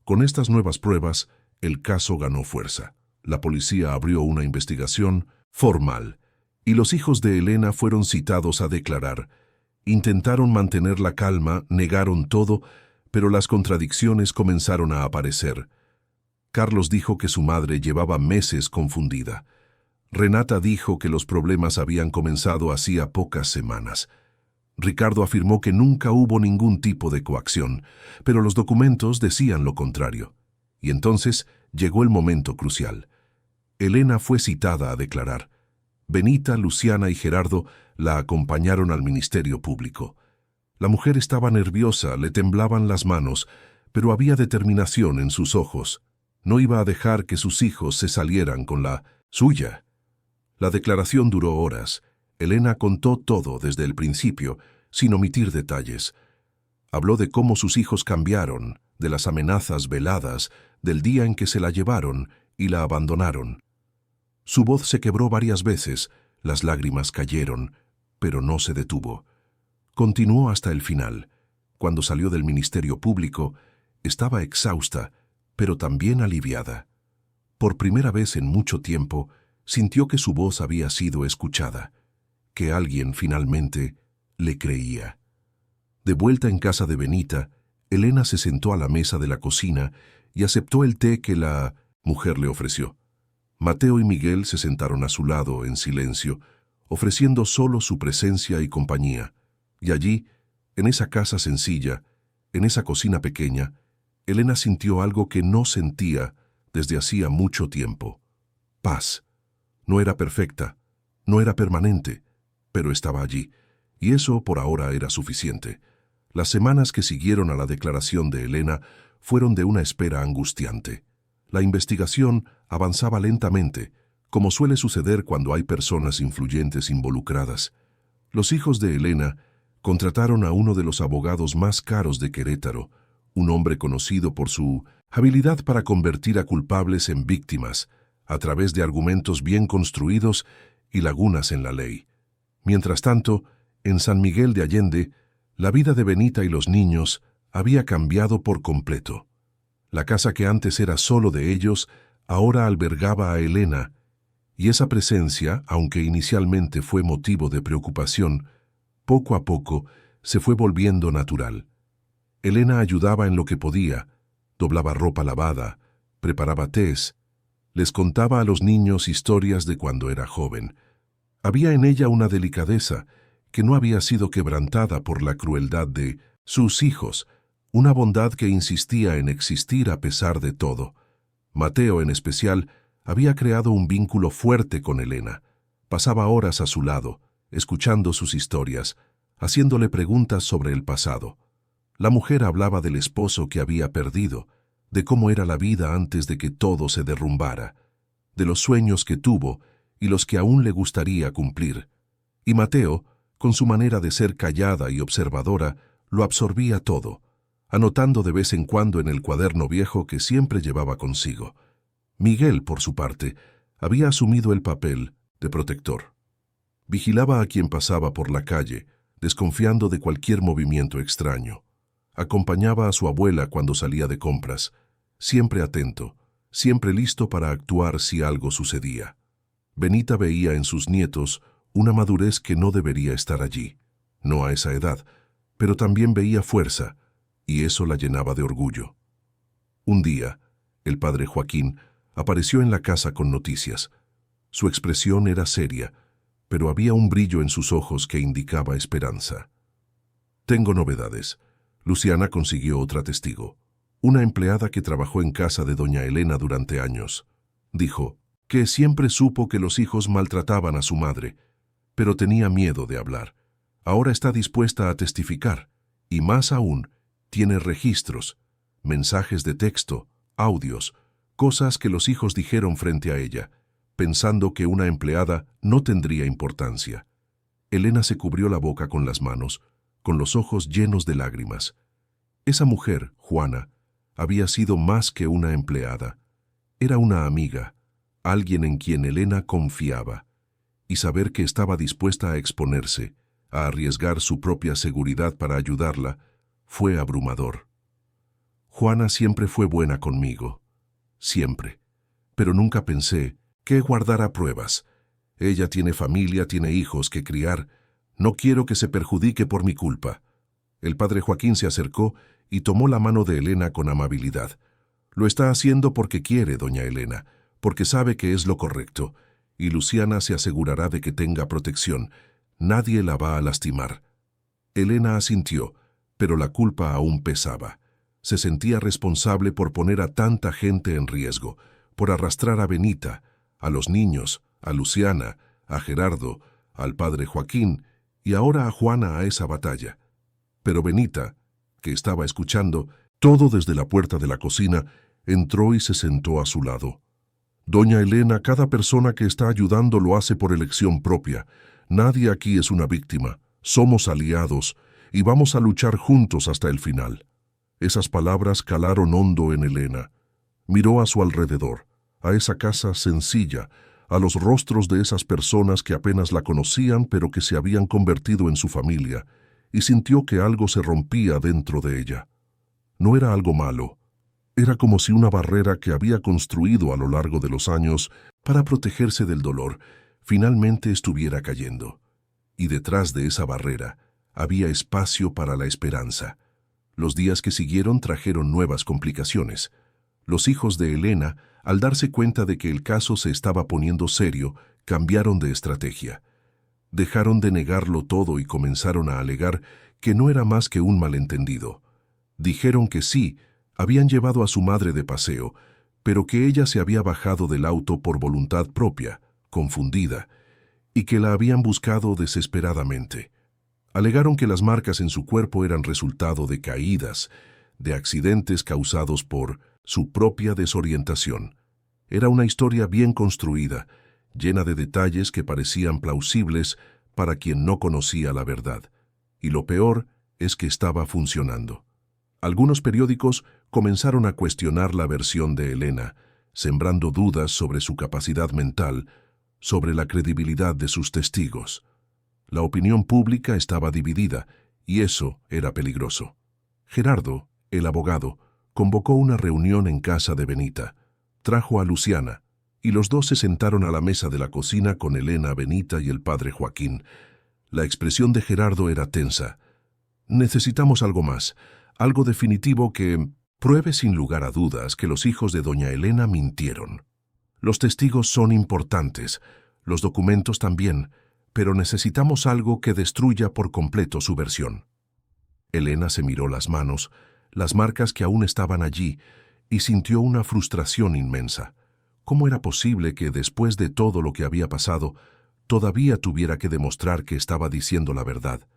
Con estas nuevas pruebas, el caso ganó fuerza. La policía abrió una investigación formal, y los hijos de Elena fueron citados a declarar. Intentaron mantener la calma, negaron todo, pero las contradicciones comenzaron a aparecer. Carlos dijo que su madre llevaba meses confundida. Renata dijo que los problemas habían comenzado hacía pocas semanas. Ricardo afirmó que nunca hubo ningún tipo de coacción, pero los documentos decían lo contrario. Y entonces llegó el momento crucial. Elena fue citada a declarar. Benita, Luciana y Gerardo la acompañaron al Ministerio Público. La mujer estaba nerviosa, le temblaban las manos, pero había determinación en sus ojos. No iba a dejar que sus hijos se salieran con la suya. La declaración duró horas. Elena contó todo desde el principio, sin omitir detalles. Habló de cómo sus hijos cambiaron, de las amenazas veladas, del día en que se la llevaron y la abandonaron. Su voz se quebró varias veces, las lágrimas cayeron, pero no se detuvo. Continuó hasta el final. Cuando salió del Ministerio Público, estaba exhausta, pero también aliviada. Por primera vez en mucho tiempo, sintió que su voz había sido escuchada, que alguien finalmente le creía. De vuelta en casa de Benita, Elena se sentó a la mesa de la cocina y aceptó el té que la mujer le ofreció. Mateo y Miguel se sentaron a su lado en silencio, ofreciendo solo su presencia y compañía. Y allí, en esa casa sencilla, en esa cocina pequeña, Elena sintió algo que no sentía desde hacía mucho tiempo. Paz. No era perfecta, no era permanente, pero estaba allí, y eso por ahora era suficiente. Las semanas que siguieron a la declaración de Elena fueron de una espera angustiante. La investigación avanzaba lentamente, como suele suceder cuando hay personas influyentes involucradas. Los hijos de Elena contrataron a uno de los abogados más caros de Querétaro, un hombre conocido por su habilidad para convertir a culpables en víctimas, a través de argumentos bien construidos y lagunas en la ley. Mientras tanto, en San Miguel de Allende, la vida de Benita y los niños había cambiado por completo. La casa que antes era solo de ellos, ahora albergaba a Elena, y esa presencia, aunque inicialmente fue motivo de preocupación, poco a poco se fue volviendo natural. Elena ayudaba en lo que podía, doblaba ropa lavada, preparaba tés, les contaba a los niños historias de cuando era joven. Había en ella una delicadeza que no había sido quebrantada por la crueldad de sus hijos, una bondad que insistía en existir a pesar de todo. Mateo, en especial, había creado un vínculo fuerte con Elena. Pasaba horas a su lado, escuchando sus historias, haciéndole preguntas sobre el pasado. La mujer hablaba del esposo que había perdido, de cómo era la vida antes de que todo se derrumbara, de los sueños que tuvo y los que aún le gustaría cumplir. Y Mateo, con su manera de ser callada y observadora, lo absorbía todo, anotando de vez en cuando en el cuaderno viejo que siempre llevaba consigo. Miguel, por su parte, había asumido el papel de protector. Vigilaba a quien pasaba por la calle, desconfiando de cualquier movimiento extraño. Acompañaba a su abuela cuando salía de compras, siempre atento, siempre listo para actuar si algo sucedía. Benita veía en sus nietos una madurez que no debería estar allí, no a esa edad, pero también veía fuerza, y eso la llenaba de orgullo. Un día, el padre Joaquín apareció en la casa con noticias. Su expresión era seria, pero había un brillo en sus ojos que indicaba esperanza. «Tengo novedades». Luciana consiguió otra testigo, una empleada que trabajó en casa de doña Elena durante años. Dijo que siempre supo que los hijos maltrataban a su madre, pero tenía miedo de hablar. Ahora está dispuesta a testificar, y más aún, tiene registros, mensajes de texto, audios, cosas que los hijos dijeron frente a ella, pensando que una empleada no tendría importancia. Elena se cubrió la boca con las manos, con los ojos llenos de lágrimas. Esa mujer, Juana, había sido más que una empleada. Era una amiga, alguien en quien Elena confiaba, y saber que estaba dispuesta a exponerse, a arriesgar su propia seguridad para ayudarla, fue abrumador. Juana siempre fue buena conmigo, siempre, pero nunca pensé que guardara pruebas. Ella tiene familia, tiene hijos que criar. No quiero que se perjudique por mi culpa. El padre Joaquín se acercó y tomó la mano de Elena con amabilidad. Lo está haciendo porque quiere, doña Elena, porque sabe que es lo correcto, y Luciana se asegurará de que tenga protección. Nadie la va a lastimar. Elena asintió, pero la culpa aún pesaba. Se sentía responsable por poner a tanta gente en riesgo, por arrastrar a Benita, a los niños, a Luciana, a Gerardo, al padre Joaquín y ahora a Juana a esa batalla. Pero Benita, que estaba escuchando todo desde la puerta de la cocina, entró y se sentó a su lado. «Doña Elena, cada persona que está ayudando lo hace por elección propia. Nadie aquí es una víctima. Somos aliados y vamos a luchar juntos hasta el final». Esas palabras calaron hondo en Elena. Miró a su alrededor, a esa casa sencilla, a los rostros de esas personas que apenas la conocían pero que se habían convertido en su familia, y sintió que algo se rompía dentro de ella. No era algo malo. Era como si una barrera que había construido a lo largo de los años para protegerse del dolor finalmente estuviera cayendo. Y detrás de esa barrera había espacio para la esperanza. Los días que siguieron trajeron nuevas complicaciones. Los hijos de Elena, al darse cuenta de que el caso se estaba poniendo serio, cambiaron de estrategia. Dejaron de negarlo todo y comenzaron a alegar que no era más que un malentendido. Dijeron que sí, habían llevado a su madre de paseo, pero que ella se había bajado del auto por voluntad propia, confundida, y que la habían buscado desesperadamente. Alegaron que las marcas en su cuerpo eran resultado de caídas, de accidentes causados por su propia desorientación. Era una historia bien construida, llena de detalles que parecían plausibles para quien no conocía la verdad. Y lo peor es que estaba funcionando. Algunos periódicos comenzaron a cuestionar la versión de Elena, sembrando dudas sobre su capacidad mental, sobre la credibilidad de sus testigos. La opinión pública estaba dividida, y eso era peligroso. Gerardo, el abogado, convocó una reunión en casa de Benita. Trajo a Luciana, y los dos se sentaron a la mesa de la cocina con Elena, Benita y el padre Joaquín. La expresión de Gerardo era tensa. Necesitamos algo más, algo definitivo que pruebe sin lugar a dudas que los hijos de doña Elena mintieron. Los testigos son importantes, los documentos también, pero necesitamos algo que destruya por completo su versión. Elena se miró las manos, las marcas que aún estaban allí, y sintió una frustración inmensa. ¿Cómo era posible que, después de todo lo que había pasado, todavía tuviera que demostrar que estaba diciendo la verdad?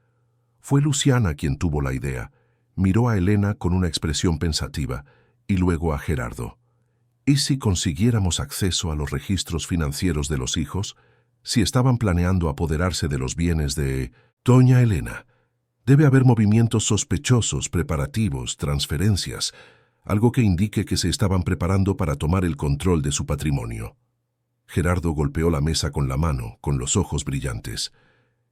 Fue Luciana quien tuvo la idea. Miró a Elena con una expresión pensativa, y luego a Gerardo. ¿Y si consiguiéramos acceso a los registros financieros de los hijos? Si estaban planeando apoderarse de los bienes de doña Elena. Debe haber movimientos sospechosos, preparativos, transferencias, algo que indique que se estaban preparando para tomar el control de su patrimonio. Gerardo golpeó la mesa con la mano, con los ojos brillantes.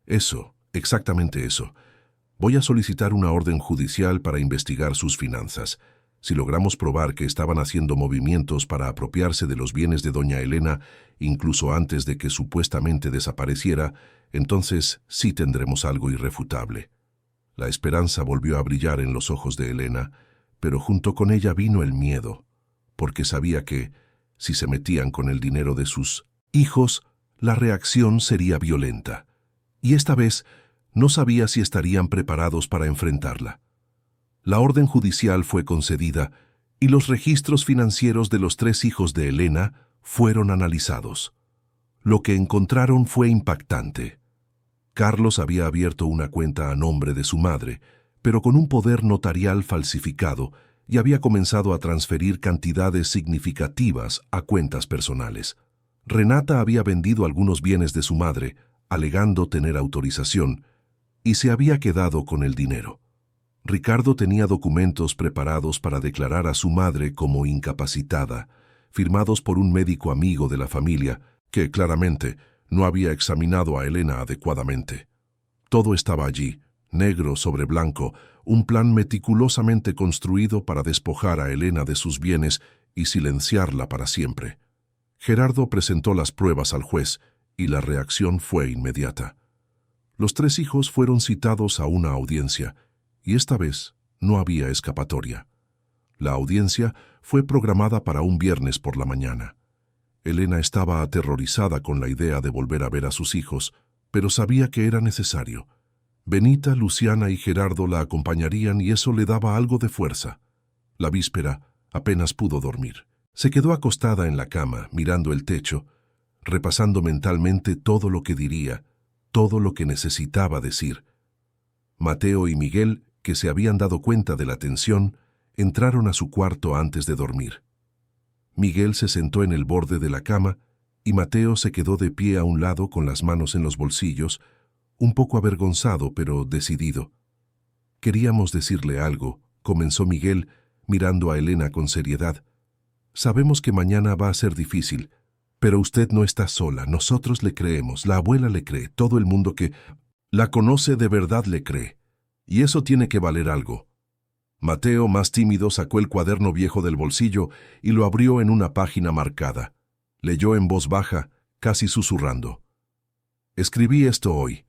Eso, exactamente eso. Voy a solicitar una orden judicial para investigar sus finanzas. Si logramos probar que estaban haciendo movimientos para apropiarse de los bienes de doña Elena, incluso antes de que supuestamente desapareciera, entonces sí tendremos algo irrefutable. La esperanza volvió a brillar en los ojos de Elena, pero junto con ella vino el miedo, porque sabía que, si se metían con el dinero de sus hijos, la reacción sería violenta. Y esta vez no sabía si estarían preparados para enfrentarla. La orden judicial fue concedida y los registros financieros de los 3 hijos de Elena fueron analizados. Lo que encontraron fue impactante. Carlos había abierto una cuenta a nombre de su madre, pero con un poder notarial falsificado, y había comenzado a transferir cantidades significativas a cuentas personales. Renata había vendido algunos bienes de su madre, alegando tener autorización, y se había quedado con el dinero. Ricardo tenía documentos preparados para declarar a su madre como incapacitada, firmados por un médico amigo de la familia, que claramente no había examinado a Elena adecuadamente. Todo estaba allí, negro sobre blanco, un plan meticulosamente construido para despojar a Elena de sus bienes y silenciarla para siempre. Gerardo presentó las pruebas al juez y la reacción fue inmediata. Los 3 hijos fueron citados a una audiencia, y esta vez no había escapatoria. La audiencia fue programada para un viernes por la mañana. Elena estaba aterrorizada con la idea de volver a ver a sus hijos, pero sabía que era necesario. Benita, Luciana y Gerardo la acompañarían y eso le daba algo de fuerza. La víspera apenas pudo dormir. Se quedó acostada en la cama, mirando el techo, repasando mentalmente todo lo que diría, todo lo que necesitaba decir. Mateo y Miguel, que se habían dado cuenta de la tensión, entraron a su cuarto antes de dormir. Miguel se sentó en el borde de la cama y Mateo se quedó de pie a un lado con las manos en los bolsillos, un poco avergonzado pero decidido. Queríamos decirle algo, comenzó Miguel, mirando a Elena con seriedad. Sabemos que mañana va a ser difícil, pero usted no está sola. Nosotros le creemos, la abuela le cree, todo el mundo que la conoce de verdad le cree. Y eso tiene que valer algo. Mateo, más tímido, sacó el cuaderno viejo del bolsillo y lo abrió en una página marcada. Leyó en voz baja, casi susurrando. Escribí esto hoy.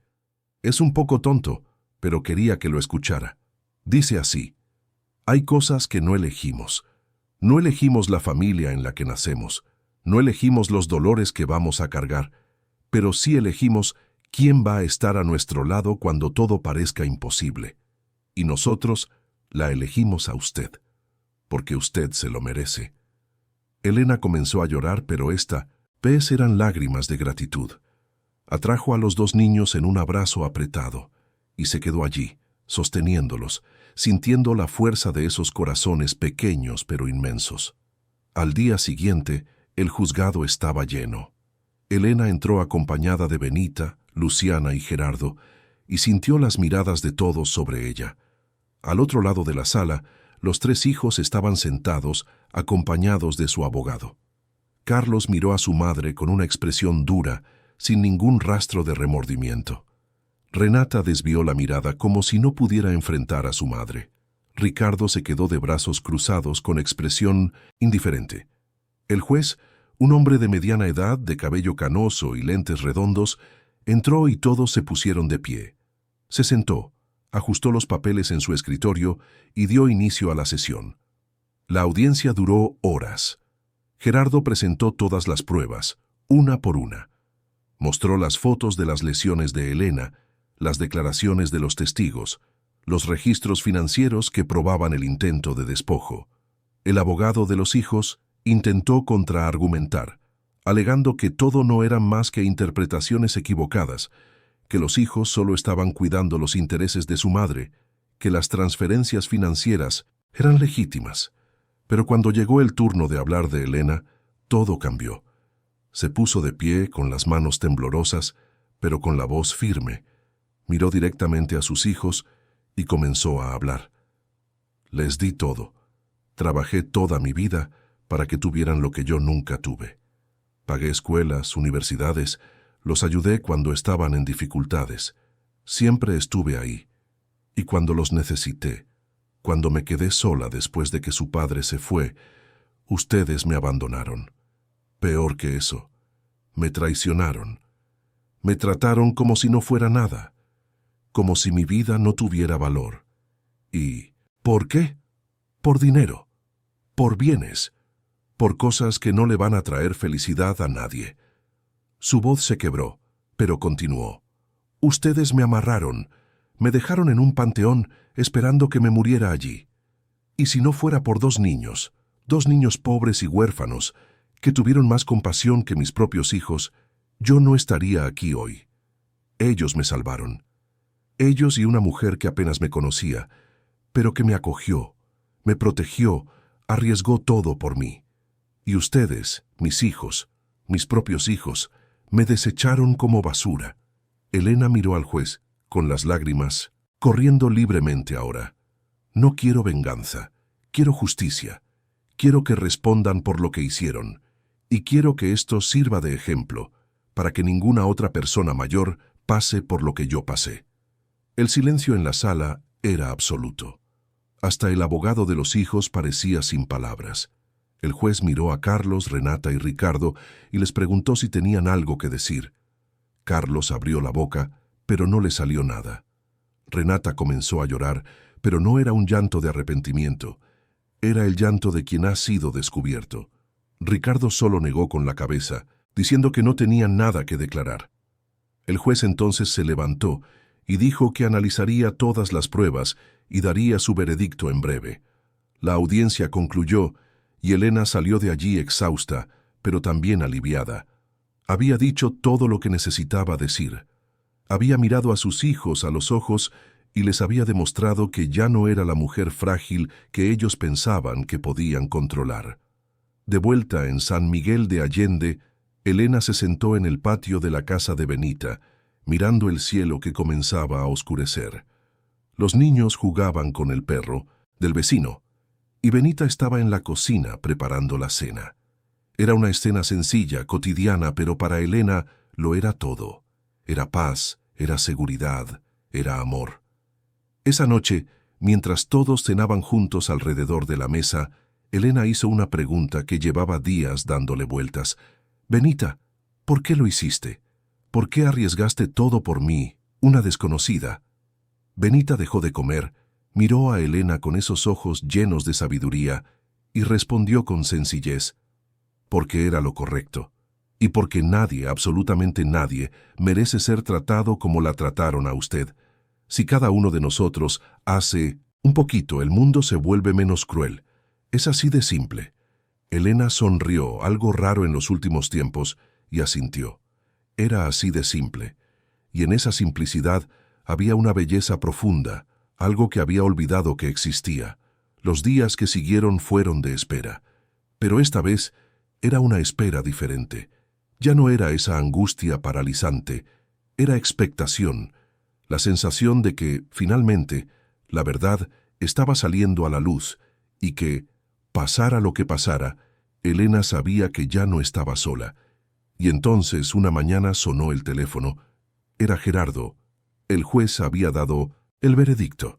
Es un poco tonto, pero quería que lo escuchara. Dice así: hay cosas que no elegimos. No elegimos la familia en la que nacemos. No elegimos los dolores que vamos a cargar, pero sí elegimos quién va a estar a nuestro lado cuando todo parezca imposible. Y nosotros la elegimos a usted, porque usted se lo merece. Elena comenzó a llorar, pero esta vez eran lágrimas de gratitud. Atrajo a los dos niños en un abrazo apretado y se quedó allí, sosteniéndolos, sintiendo la fuerza de esos corazones pequeños pero inmensos. Al día siguiente, el juzgado estaba lleno. Elena entró acompañada de Benita, Luciana y Gerardo, y sintió las miradas de todos sobre ella. Al otro lado de la sala, los tres hijos estaban sentados, acompañados de su abogado. Carlos miró a su madre con una expresión dura, sin ningún rastro de remordimiento. Renata desvió la mirada como si no pudiera enfrentar a su madre. Ricardo se quedó de brazos cruzados con expresión indiferente. El juez, un hombre de mediana edad, de cabello canoso y lentes redondos, entró y todos se pusieron de pie. Se sentó, ajustó los papeles en su escritorio y dio inicio a la sesión. La audiencia duró horas. Gerardo presentó todas las pruebas, una por una. Mostró las fotos de las lesiones de Elena, las declaraciones de los testigos, los registros financieros que probaban el intento de despojo. El abogado de los hijos intentó contraargumentar, alegando que todo no eran más que interpretaciones equivocadas, que los hijos solo estaban cuidando los intereses de su madre, que las transferencias financieras eran legítimas. Pero cuando llegó el turno de hablar de Elena, todo cambió. Se puso de pie con las manos temblorosas, pero con la voz firme. Miró directamente a sus hijos y comenzó a hablar. Les di todo. Trabajé toda mi vida para que tuvieran lo que yo nunca tuve. Pagué escuelas, universidades, los ayudé cuando estaban en dificultades. Siempre estuve ahí. Y cuando los necesité, cuando me quedé sola después de que su padre se fue, ustedes me abandonaron. Peor que eso, me traicionaron. Me trataron como si no fuera nada, como si mi vida no tuviera valor. ¿Y por qué? Por dinero, por bienes, por cosas que no le van a traer felicidad a nadie. Su voz se quebró, pero continuó. Ustedes me amarraron, me dejaron en un panteón esperando que me muriera allí. Y si no fuera por dos niños pobres y huérfanos, que tuvieron más compasión que mis propios hijos, yo no estaría aquí hoy. Ellos me salvaron. Ellos y una mujer que apenas me conocía, pero que me acogió, me protegió, arriesgó todo por mí. Y ustedes, mis hijos, mis propios hijos, me desecharon como basura. Elena miró al juez, con las lágrimas, corriendo libremente ahora. No quiero venganza, quiero justicia. Quiero que respondan por lo que hicieron. Y quiero que esto sirva de ejemplo, para que ninguna otra persona mayor pase por lo que yo pasé. El silencio en la sala era absoluto. Hasta el abogado de los hijos parecía sin palabras. El juez miró a Carlos, Renata y Ricardo y les preguntó si tenían algo que decir. Carlos abrió la boca, pero no le salió nada. Renata comenzó a llorar, pero no era un llanto de arrepentimiento. Era el llanto de quien ha sido descubierto. Ricardo solo negó con la cabeza, diciendo que no tenía nada que declarar. El juez entonces se levantó y dijo que analizaría todas las pruebas y daría su veredicto en breve. La audiencia concluyó y Elena salió de allí exhausta, pero también aliviada. Había dicho todo lo que necesitaba decir. Había mirado a sus hijos a los ojos y les había demostrado que ya no era la mujer frágil que ellos pensaban que podían controlar. De vuelta en San Miguel de Allende, Elena se sentó en el patio de la casa de Benita, mirando el cielo que comenzaba a oscurecer. Los niños jugaban con el perro del vecino, y Benita estaba en la cocina preparando la cena. Era una escena sencilla, cotidiana, pero para Elena lo era todo. Era paz, era seguridad, era amor. Esa noche, mientras todos cenaban juntos alrededor de la mesa, Elena hizo una pregunta que llevaba días dándole vueltas. «Benita, ¿por qué lo hiciste? ¿Por qué arriesgaste todo por mí, una desconocida?» Benita dejó de comer, miró a Elena con esos ojos llenos de sabiduría y respondió con sencillez: «Porque era lo correcto, y porque nadie, absolutamente nadie, merece ser tratado como la trataron a usted. Si cada uno de nosotros hace un poquito, el mundo se vuelve menos cruel. Es así de simple». Elena sonrió, algo raro en los últimos tiempos, y asintió. Era así de simple, y en esa simplicidad había una belleza profunda, algo que había olvidado que existía. Los días que siguieron fueron de espera, pero esta vez era una espera diferente. Ya no era esa angustia paralizante, era expectación, la sensación de que, finalmente, la verdad estaba saliendo a la luz y que, pasara lo que pasara, Elena sabía que ya no estaba sola. Y entonces una mañana sonó el teléfono. Era Gerardo. El juez había dado el veredicto.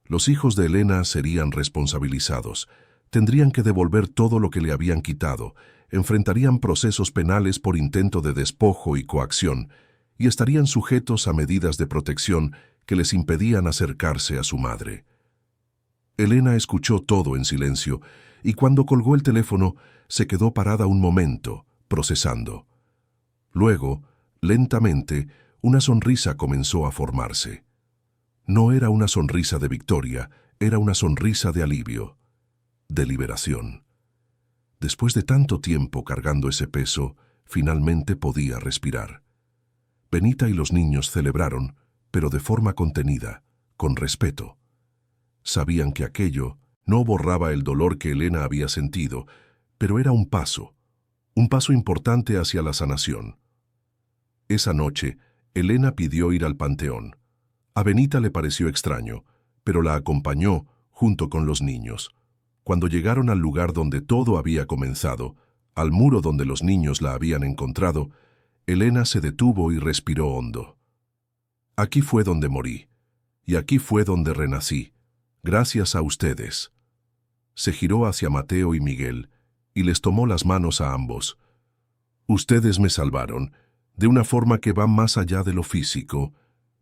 Los hijos de Elena serían responsabilizados. Tendrían que devolver todo lo que le habían quitado, enfrentarían procesos penales por intento de despojo y coacción, y estarían sujetos a medidas de protección que les impedían acercarse a su madre. Elena escuchó todo en silencio, y cuando colgó el teléfono, se quedó parada un momento, procesando. Luego, lentamente, una sonrisa comenzó a formarse. No era una sonrisa de victoria, era una sonrisa de alivio, de liberación. Después de tanto tiempo cargando ese peso, finalmente podía respirar. Benita y los niños celebraron, pero de forma contenida, con respeto. Sabían que aquello no borraba el dolor que Elena había sentido, pero era un paso importante hacia la sanación. Esa noche, Elena pidió ir al panteón. A Benita le pareció extraño, pero la acompañó junto con los niños. Cuando llegaron al lugar donde todo había comenzado, al muro donde los niños la habían encontrado, Elena se detuvo y respiró hondo. «Aquí fue donde morí, y aquí fue donde renací, gracias a ustedes». Se giró hacia Mateo y Miguel, y les tomó las manos a ambos. «Ustedes me salvaron, de una forma que va más allá de lo físico.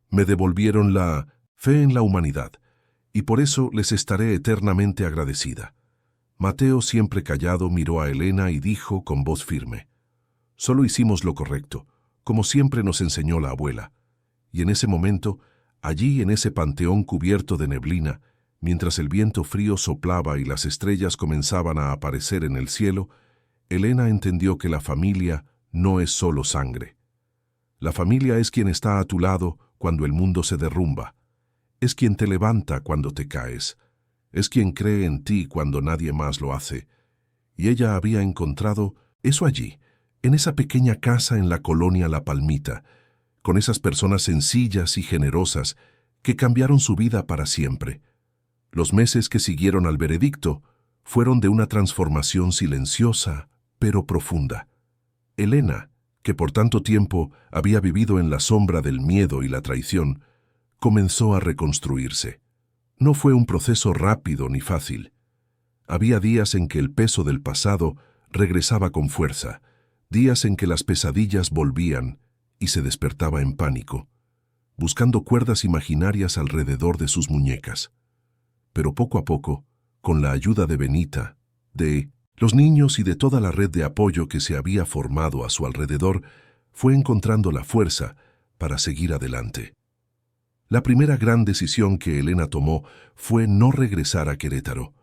Me devolvieron la fe en la humanidad, y por eso les estaré eternamente agradecida». Mateo, siempre callado, miró a Elena y dijo con voz firme: «Solo hicimos lo correcto, como siempre nos enseñó la abuela». Y en ese momento, allí en ese panteón cubierto de neblina, mientras el viento frío soplaba y las estrellas comenzaban a aparecer en el cielo, Elena entendió que la familia no es solo sangre. La familia es quien está a tu lado cuando el mundo se derrumba. Es quien te levanta cuando te caes. Es quien cree en ti cuando nadie más lo hace. Y ella había encontrado eso allí, en esa pequeña casa en la colonia La Palmita, con esas personas sencillas y generosas que cambiaron su vida para siempre. Los meses que siguieron al veredicto fueron de una transformación silenciosa, pero profunda. Elena, que por tanto tiempo había vivido en la sombra del miedo y la traición, comenzó a reconstruirse. No fue un proceso rápido ni fácil. Había días en que el peso del pasado regresaba con fuerza, días en que las pesadillas volvían y se despertaba en pánico, buscando cuerdas imaginarias alrededor de sus muñecas. Pero poco a poco, con la ayuda de Benita, de los niños y de toda la red de apoyo que se había formado a su alrededor, fue encontrando la fuerza para seguir adelante. La primera gran decisión que Elena tomó fue no regresar a Querétaro.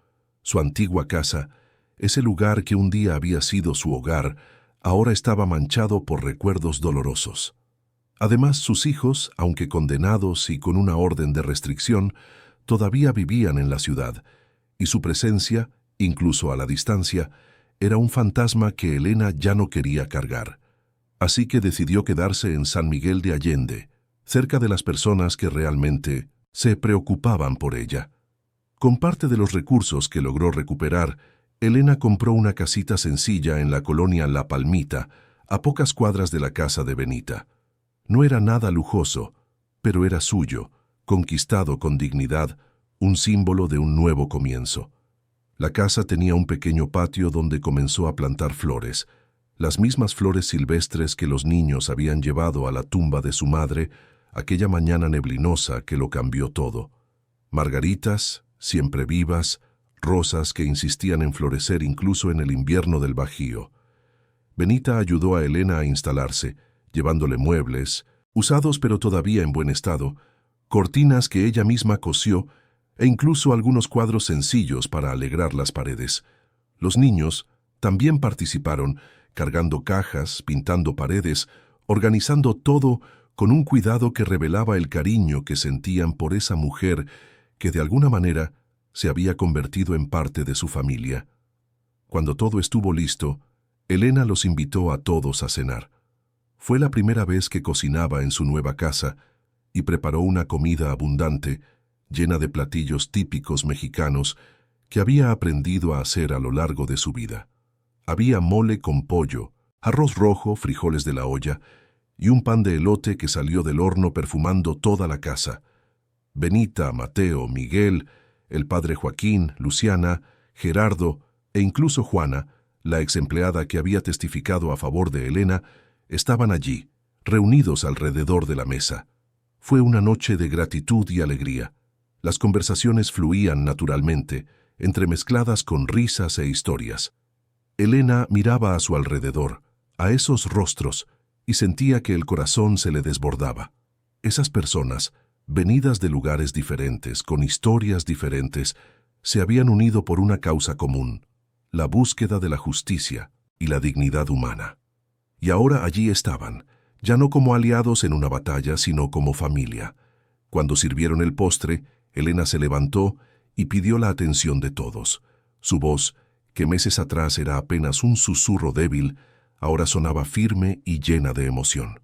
Su antigua casa, ese lugar que un día había sido su hogar, ahora estaba manchado por recuerdos dolorosos. Además, sus hijos, aunque condenados y con una orden de restricción, todavía vivían en la ciudad, y su presencia, incluso a la distancia, era un fantasma que Elena ya no quería cargar. Así que decidió quedarse en San Miguel de Allende, cerca de las personas que realmente se preocupaban por ella. Con parte de los recursos que logró recuperar, Elena compró una casita sencilla en la colonia La Palmita, a pocas cuadras de la casa de Benita. No era nada lujoso, pero era suyo, conquistado con dignidad, un símbolo de un nuevo comienzo. La casa tenía un pequeño patio donde comenzó a plantar flores, las mismas flores silvestres que los niños habían llevado a la tumba de su madre aquella mañana neblinosa que lo cambió todo. Margaritas, siempre vivas, rosas que insistían en florecer incluso en el invierno del Bajío. Benita ayudó a Elena a instalarse, llevándole muebles, usados pero todavía en buen estado, cortinas que ella misma cosió e incluso algunos cuadros sencillos para alegrar las paredes. Los niños también participaron, cargando cajas, pintando paredes, organizando todo con un cuidado que revelaba el cariño que sentían por esa mujer que de alguna manera se había convertido en parte de su familia. Cuando todo estuvo listo, Elena los invitó a todos a cenar. Fue la primera vez que cocinaba en su nueva casa y preparó una comida abundante, llena de platillos típicos mexicanos que había aprendido a hacer a lo largo de su vida. Había mole con pollo, arroz rojo, frijoles de la olla y un pan de elote que salió del horno perfumando toda la casa. Benita, Mateo, Miguel, el padre Joaquín, Luciana, Gerardo e incluso Juana, la exempleada que había testificado a favor de Elena, estaban allí, reunidos alrededor de la mesa. Fue una noche de gratitud y alegría. Las conversaciones fluían naturalmente, entremezcladas con risas e historias. Elena miraba a su alrededor, a esos rostros, y sentía que el corazón se le desbordaba. Esas personas, venidas de lugares diferentes, con historias diferentes, se habían unido por una causa común, la búsqueda de la justicia y la dignidad humana. Y ahora allí estaban, ya no como aliados en una batalla, sino como familia. Cuando sirvieron el postre, Elena se levantó y pidió la atención de todos. Su voz, que meses atrás era apenas un susurro débil, ahora sonaba firme y llena de emoción.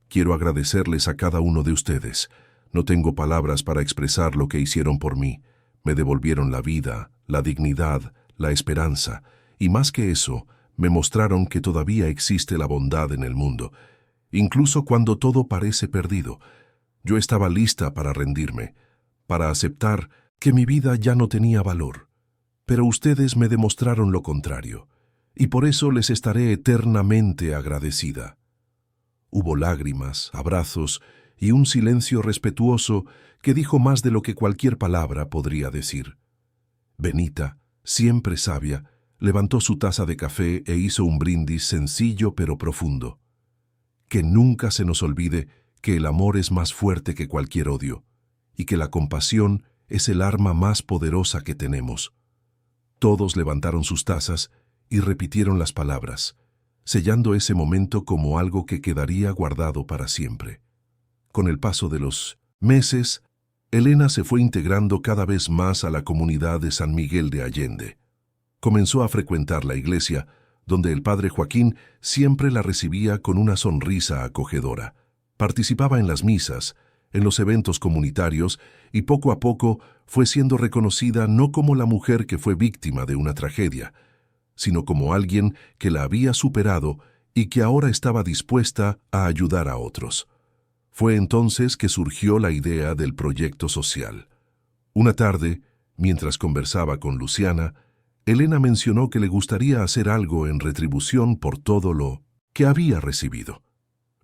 Quiero agradecerles a cada uno de ustedes. No tengo palabras para expresar lo que hicieron por mí. Me devolvieron la vida, la dignidad, la esperanza, y más que eso, me mostraron que todavía existe la bondad en el mundo. Incluso cuando todo parece perdido, yo estaba lista para rendirme, para aceptar que mi vida ya no tenía valor. Pero ustedes me demostraron lo contrario, y por eso les estaré eternamente agradecida. Hubo lágrimas, abrazos y un silencio respetuoso que dijo más de lo que cualquier palabra podría decir. Benita, siempre sabia, levantó su taza de café e hizo un brindis sencillo pero profundo. Que nunca se nos olvide que el amor es más fuerte que cualquier odio, y que la compasión es el arma más poderosa que tenemos. Todos levantaron sus tazas y repitieron las palabras, sellando ese momento como algo que quedaría guardado para siempre. Con el paso de los meses, Elena se fue integrando cada vez más a la comunidad de San Miguel de Allende. Comenzó a frecuentar la iglesia, donde el padre Joaquín siempre la recibía con una sonrisa acogedora. Participaba en las misas, en los eventos comunitarios, y poco a poco fue siendo reconocida no como la mujer que fue víctima de una tragedia, sino como alguien que la había superado y que ahora estaba dispuesta a ayudar a otros. Fue entonces que surgió la idea del proyecto social. Una tarde, mientras conversaba con Luciana, Elena mencionó que le gustaría hacer algo en retribución por todo lo que había recibido.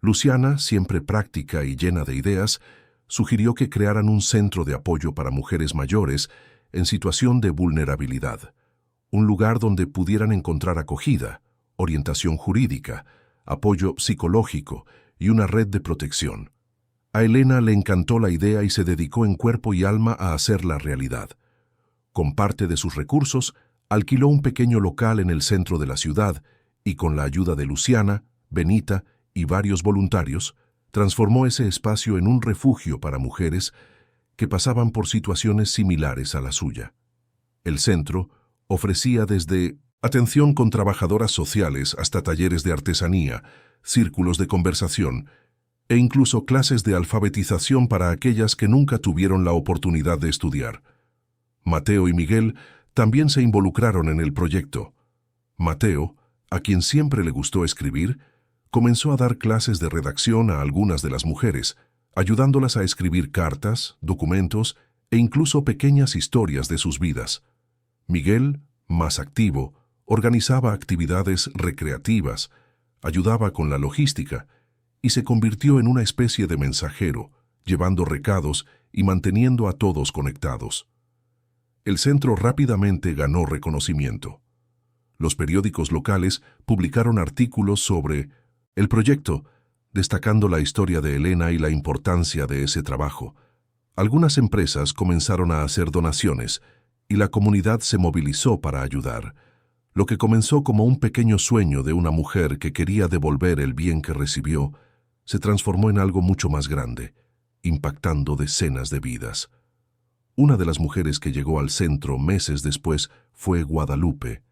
Luciana, siempre práctica y llena de ideas, sugirió que crearan un centro de apoyo para mujeres mayores en situación de vulnerabilidad, un lugar donde pudieran encontrar acogida, orientación jurídica, apoyo psicológico y una red de protección. A Elena le encantó la idea y se dedicó en cuerpo y alma a hacerla realidad. Con parte de sus recursos, alquiló un pequeño local en el centro de la ciudad y con la ayuda de Luciana, Benita y varios voluntarios, transformó ese espacio en un refugio para mujeres que pasaban por situaciones similares a la suya. El centro ofrecía desde atención con trabajadoras sociales hasta talleres de artesanía, círculos de conversación e incluso clases de alfabetización para aquellas que nunca tuvieron la oportunidad de estudiar. Mateo y Miguel también se involucraron en el proyecto. Mateo, a quien siempre le gustó escribir, comenzó a dar clases de redacción a algunas de las mujeres, ayudándolas a escribir cartas, documentos e incluso pequeñas historias de sus vidas. Miguel, más activo, organizaba actividades recreativas, ayudaba con la logística y se convirtió en una especie de mensajero, llevando recados y manteniendo a todos conectados. El centro rápidamente ganó reconocimiento. Los periódicos locales publicaron artículos sobre el proyecto, destacando la historia de Elena y la importancia de ese trabajo. Algunas empresas comenzaron a hacer donaciones y la comunidad se movilizó para ayudar. Lo que comenzó como un pequeño sueño de una mujer que quería devolver el bien que recibió, se transformó en algo mucho más grande, impactando decenas de vidas. Una de las mujeres que llegó al centro meses después fue Guadalupe,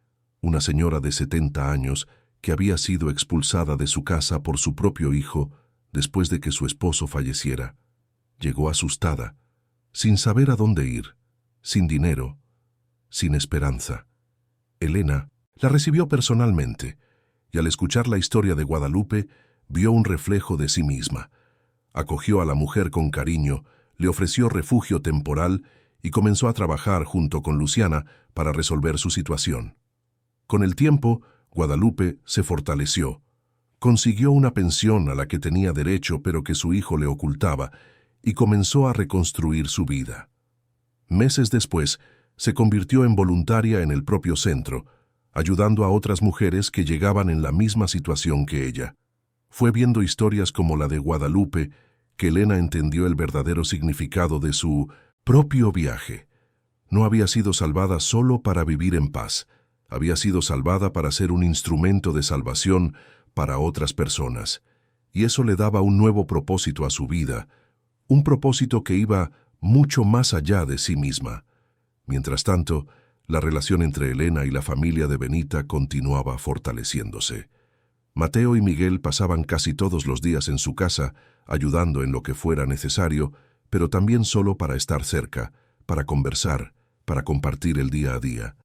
una señora de 70 años que había sido expulsada de su casa por su propio hijo después de que su esposo falleciera. Llegó asustada, sin saber a dónde ir, sin dinero, sin esperanza. Elena la recibió personalmente y al escuchar la historia de Guadalupe vio un reflejo de sí misma. Acogió a la mujer con cariño, le ofreció refugio temporal y comenzó a trabajar junto con Luciana para resolver su situación. Con el tiempo, Guadalupe se fortaleció. Consiguió una pensión a la que tenía derecho pero que su hijo le ocultaba y comenzó a reconstruir su vida. Meses después, se convirtió en voluntaria en el propio centro, ayudando a otras mujeres que llegaban en la misma situación que ella. Fue viendo historias como la de Guadalupe que Elena entendió el verdadero significado de su propio viaje. No había sido salvada solo para vivir en paz, había sido salvada para ser un instrumento de salvación para otras personas, y eso le daba un nuevo propósito a su vida, un propósito que iba mucho más allá de sí misma. Mientras tanto, la relación entre Elena y la familia de Benita continuaba fortaleciéndose. Mateo y Miguel pasaban casi todos los días en su casa, ayudando en lo que fuera necesario, pero también solo para estar cerca, para conversar, para compartir el día a día.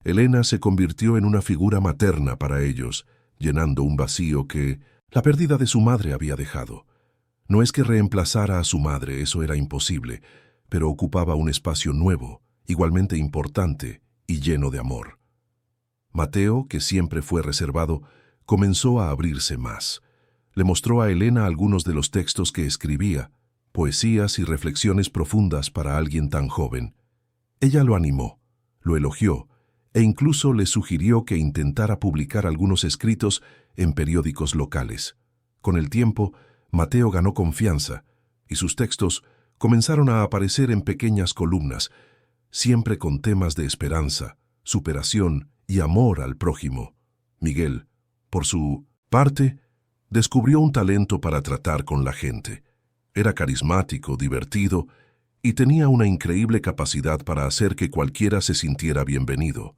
Elena se convirtió en una figura materna para ellos, llenando un vacío que la pérdida de su madre había dejado. No es que reemplazara a su madre, eso era imposible, pero ocupaba un espacio nuevo, igualmente importante y lleno de amor. Mateo, que siempre fue reservado, comenzó a abrirse más. Le mostró a Elena algunos de los textos que escribía, poesías y reflexiones profundas para alguien tan joven. Ella lo animó, lo elogió, e incluso le sugirió que intentara publicar algunos escritos en periódicos locales. Con el tiempo, Mateo ganó confianza, y sus textos comenzaron a aparecer en pequeñas columnas, siempre con temas de esperanza, superación y amor al prójimo. Miguel, por su parte, descubrió un talento para tratar con la gente. Era carismático, divertido y tenía una increíble capacidad para hacer que cualquiera se sintiera bienvenido.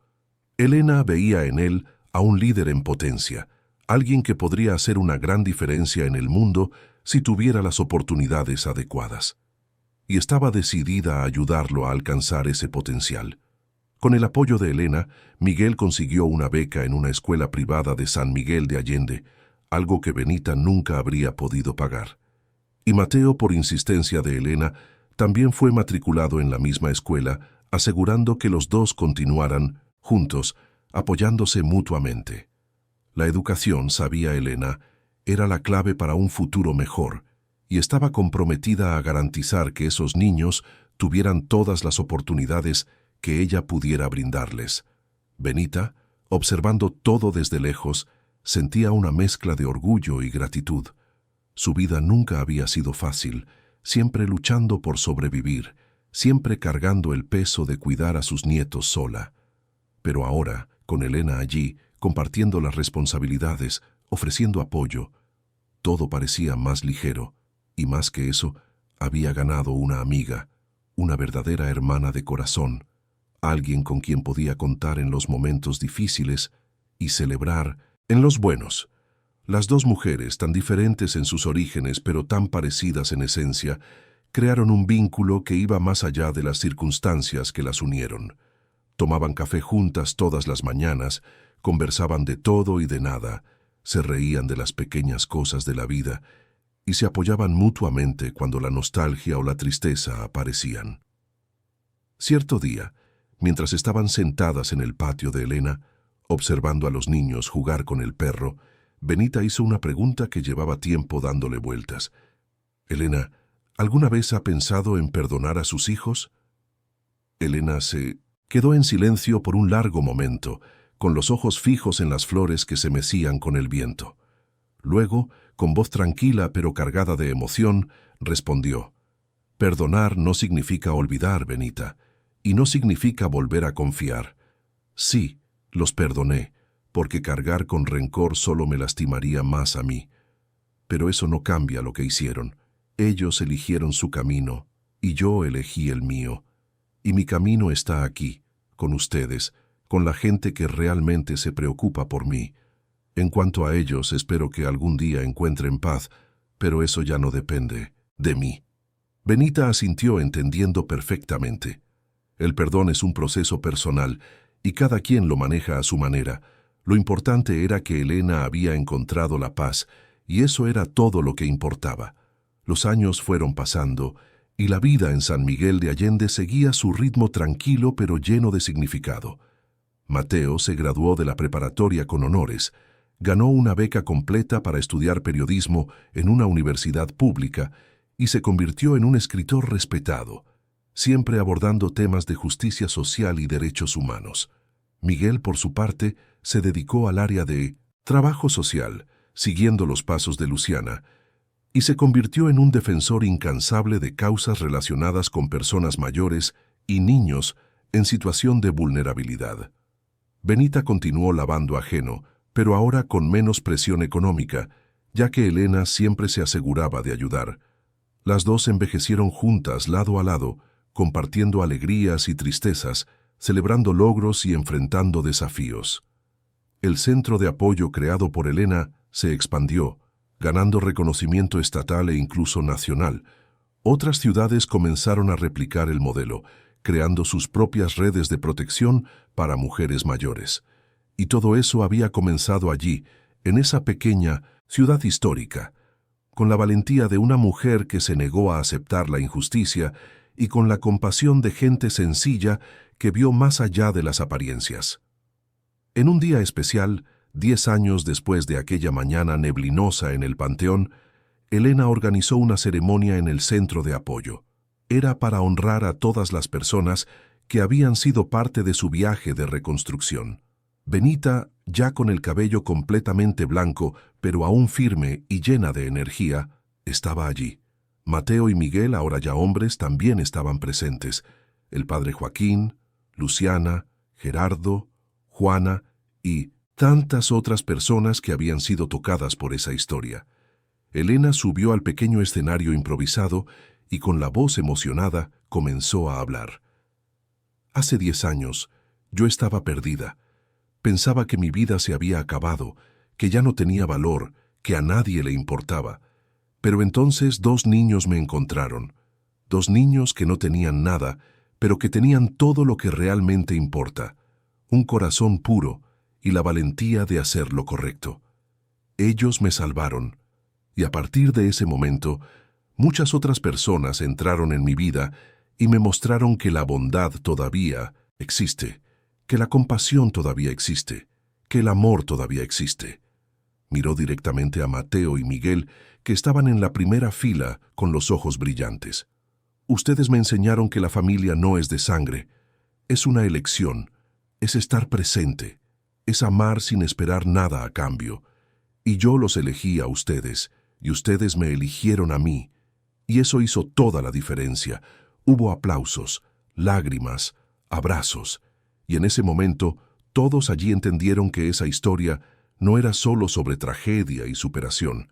Elena veía en él a un líder en potencia, alguien que podría hacer una gran diferencia en el mundo si tuviera las oportunidades adecuadas. Y estaba decidida a ayudarlo a alcanzar ese potencial. Con el apoyo de Elena, Miguel consiguió una beca en una escuela privada de San Miguel de Allende, algo que Benita nunca habría podido pagar. Y Mateo, por insistencia de Elena, también fue matriculado en la misma escuela, asegurando que los dos continuaran juntos, apoyándose mutuamente. La educación, sabía Elena, era la clave para un futuro mejor, y estaba comprometida a garantizar que esos niños tuvieran todas las oportunidades que ella pudiera brindarles. Benita, observando todo desde lejos, sentía una mezcla de orgullo y gratitud. Su vida nunca había sido fácil, siempre luchando por sobrevivir, siempre cargando el peso de cuidar a sus nietos sola. Pero ahora, con Elena allí, compartiendo las responsabilidades, ofreciendo apoyo, todo parecía más ligero, y más que eso, había ganado una amiga, una verdadera hermana de corazón, alguien con quien podía contar en los momentos difíciles y celebrar en los buenos. Las dos mujeres, tan diferentes en sus orígenes pero tan parecidas en esencia, crearon un vínculo que iba más allá de las circunstancias que las unieron. Tomaban café juntas todas las mañanas, conversaban de todo y de nada, se reían de las pequeñas cosas de la vida y se apoyaban mutuamente cuando la nostalgia o la tristeza aparecían. Cierto día, mientras estaban sentadas en el patio de Elena, observando a los niños jugar con el perro, Benita hizo una pregunta que llevaba tiempo dándole vueltas. «Elena, ¿alguna vez ha pensado en perdonar a sus hijos?» Elena se quedó en silencio por un largo momento, con los ojos fijos en las flores que se mecían con el viento. Luego, con voz tranquila pero cargada de emoción, respondió: «Perdonar no significa olvidar, Benita, y no significa volver a confiar. Sí, los perdoné, porque cargar con rencor solo me lastimaría más a mí. Pero eso no cambia lo que hicieron. Ellos eligieron su camino, y yo elegí el mío. Y mi camino está aquí, con ustedes, con la gente que realmente se preocupa por mí. En cuanto a ellos, espero que algún día encuentren paz, pero eso ya no depende de mí». Benita asintió entendiendo perfectamente. El perdón es un proceso personal, y cada quien lo maneja a su manera. Lo importante era que Elena había encontrado la paz, y eso era todo lo que importaba. Los años fueron pasando, y la vida en San Miguel de Allende seguía su ritmo tranquilo pero lleno de significado. Mateo se graduó de la preparatoria con honores, ganó una beca completa para estudiar periodismo en una universidad pública y se convirtió en un escritor respetado, siempre abordando temas de justicia social y derechos humanos. Miguel, por su parte, se dedicó al área de trabajo social, siguiendo los pasos de Luciana, y se convirtió en un defensor incansable de causas relacionadas con personas mayores y niños en situación de vulnerabilidad. Benita continuó lavando ajeno, pero ahora con menos presión económica, ya que Elena siempre se aseguraba de ayudar. Las dos envejecieron juntas lado a lado, compartiendo alegrías y tristezas, celebrando logros y enfrentando desafíos. El centro de apoyo creado por Elena se expandió, ganando reconocimiento estatal e incluso nacional. Otras ciudades comenzaron a replicar el modelo, creando sus propias redes de protección para mujeres mayores. Y todo eso había comenzado allí, en esa pequeña ciudad histórica, con la valentía de una mujer que se negó a aceptar la injusticia y con la compasión de gente sencilla que vio más allá de las apariencias. En un día especial, 10 años después de aquella mañana neblinosa en el Panteón, Elena organizó una ceremonia en el centro de apoyo. Era para honrar a todas las personas que habían sido parte de su viaje de reconstrucción. Benita, ya con el cabello completamente blanco, pero aún firme y llena de energía, estaba allí. Mateo y Miguel, ahora ya hombres, también estaban presentes. El padre Joaquín, Luciana, Gerardo, Juana y tantas otras personas que habían sido tocadas por esa historia. Elena subió al pequeño escenario improvisado y con la voz emocionada comenzó a hablar. Hace 10 años, yo estaba perdida. Pensaba que mi vida se había acabado, que ya no tenía valor, que a nadie le importaba. Pero entonces 2 niños me encontraron. 2 niños que no tenían nada, pero que tenían todo lo que realmente importa. Un corazón puro y la valentía de hacer lo correcto. Ellos me salvaron. Y a partir de ese momento, muchas otras personas entraron en mi vida y me mostraron que la bondad todavía existe, que la compasión todavía existe, que el amor todavía existe. Miró directamente a Mateo y Miguel, que estaban en la primera fila con los ojos brillantes. Ustedes me enseñaron que la familia no es de sangre, es una elección, es estar presente, es amar sin esperar nada a cambio. Y yo los elegí a ustedes, y ustedes me eligieron a mí. Y eso hizo toda la diferencia. Hubo aplausos, lágrimas, abrazos. Y en ese momento, todos allí entendieron que esa historia no era solo sobre tragedia y superación.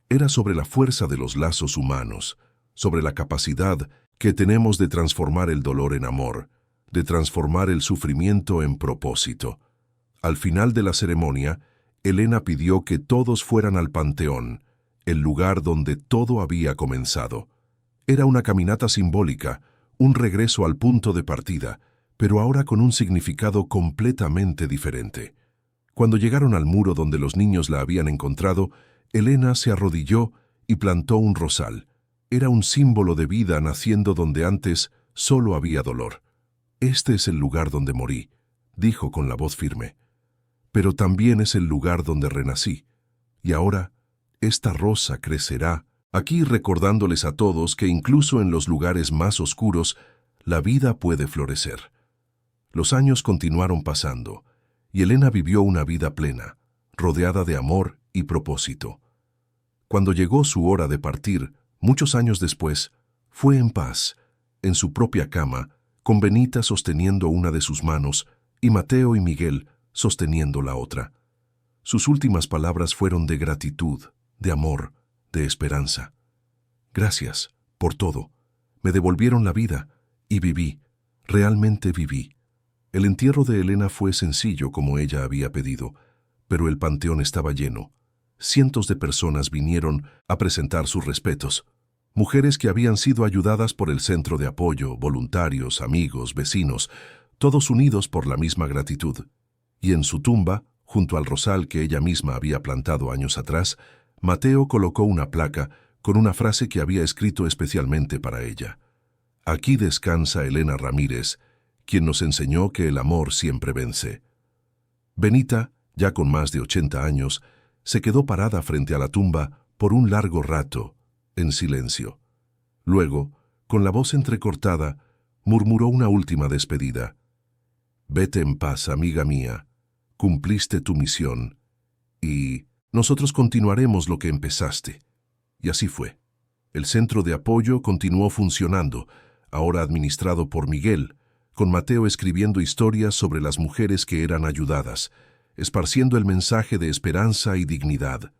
Era sobre la fuerza de los lazos humanos, sobre la capacidad que tenemos de transformar el dolor en amor, de transformar el sufrimiento en propósito. Al final de la ceremonia, Elena pidió que todos fueran al Panteón, el lugar donde todo había comenzado. Era una caminata simbólica, un regreso al punto de partida, pero ahora con un significado completamente diferente. Cuando llegaron al muro donde los niños la habían encontrado, Elena se arrodilló y plantó un rosal. Era un símbolo de vida naciendo donde antes solo había dolor. «Este es el lugar donde morí», dijo con la voz firme. «Pero también es el lugar donde renací. Y ahora, esta rosa crecerá aquí recordándoles a todos que incluso en los lugares más oscuros, la vida puede florecer». Los años continuaron pasando, y Elena vivió una vida plena, rodeada de amor y propósito. Cuando llegó su hora de partir, muchos años después, fue en paz, en su propia cama, con Benita sosteniendo una de sus manos y Mateo y Miguel sosteniendo la otra. Sus últimas palabras fueron de gratitud, de amor, de esperanza. «Gracias por todo. Me devolvieron la vida y viví, realmente viví». El entierro de Elena fue sencillo como ella había pedido, pero el panteón estaba lleno. Cientos de personas vinieron a presentar sus respetos. Mujeres que habían sido ayudadas por el centro de apoyo, voluntarios, amigos, vecinos, todos unidos por la misma gratitud. Y en su tumba, junto al rosal que ella misma había plantado años atrás, Mateo colocó una placa con una frase que había escrito especialmente para ella. «Aquí descansa Elena Ramírez, quien nos enseñó que el amor siempre vence». Benita, ya con más de 80 años, se quedó parada frente a la tumba por un largo rato, en silencio. Luego, con la voz entrecortada, murmuró una última despedida. «Vete en paz, amiga mía. Cumpliste tu misión. Y nosotros continuaremos lo que empezaste». Y así fue. El centro de apoyo continuó funcionando, ahora administrado por Miguel, con Mateo escribiendo historias sobre las mujeres que eran ayudadas, esparciendo el mensaje de esperanza y dignidad.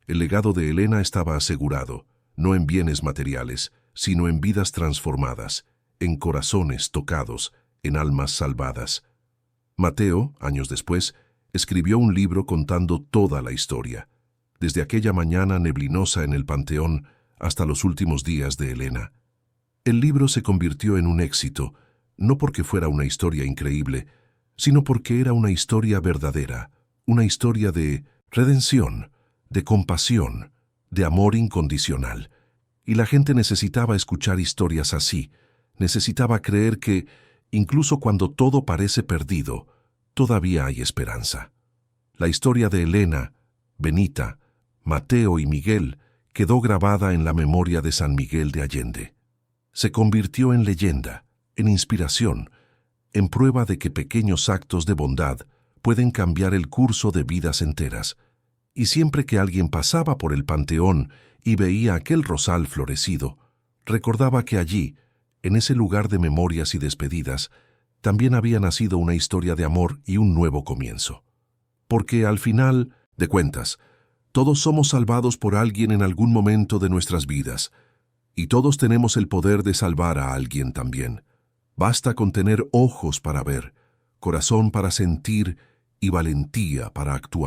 El legado de Elena estaba asegurado, no en bienes materiales, sino en vidas transformadas, en corazones tocados, en almas salvadas. Mateo, años después, escribió un libro contando toda la historia, desde aquella mañana neblinosa en el panteón hasta los últimos días de Elena. El libro se convirtió en un éxito, no porque fuera una historia increíble, sino porque era una historia verdadera, una historia de redención, de compasión, de amor incondicional. Y la gente necesitaba escuchar historias así, necesitaba creer que, incluso cuando todo parece perdido, todavía hay esperanza. La historia de Elena, Benita, Mateo y Miguel quedó grabada en la memoria de San Miguel de Allende. Se convirtió en leyenda, en inspiración, en prueba de que pequeños actos de bondad pueden cambiar el curso de vidas enteras. Y siempre que alguien pasaba por el panteón y veía aquel rosal florecido, recordaba que allí, en ese lugar de memorias y despedidas, también había nacido una historia de amor y un nuevo comienzo. Porque al final de cuentas, todos somos salvados por alguien en algún momento de nuestras vidas, y todos tenemos el poder de salvar a alguien también. Basta con tener ojos para ver, corazón para sentir y valentía para actuar.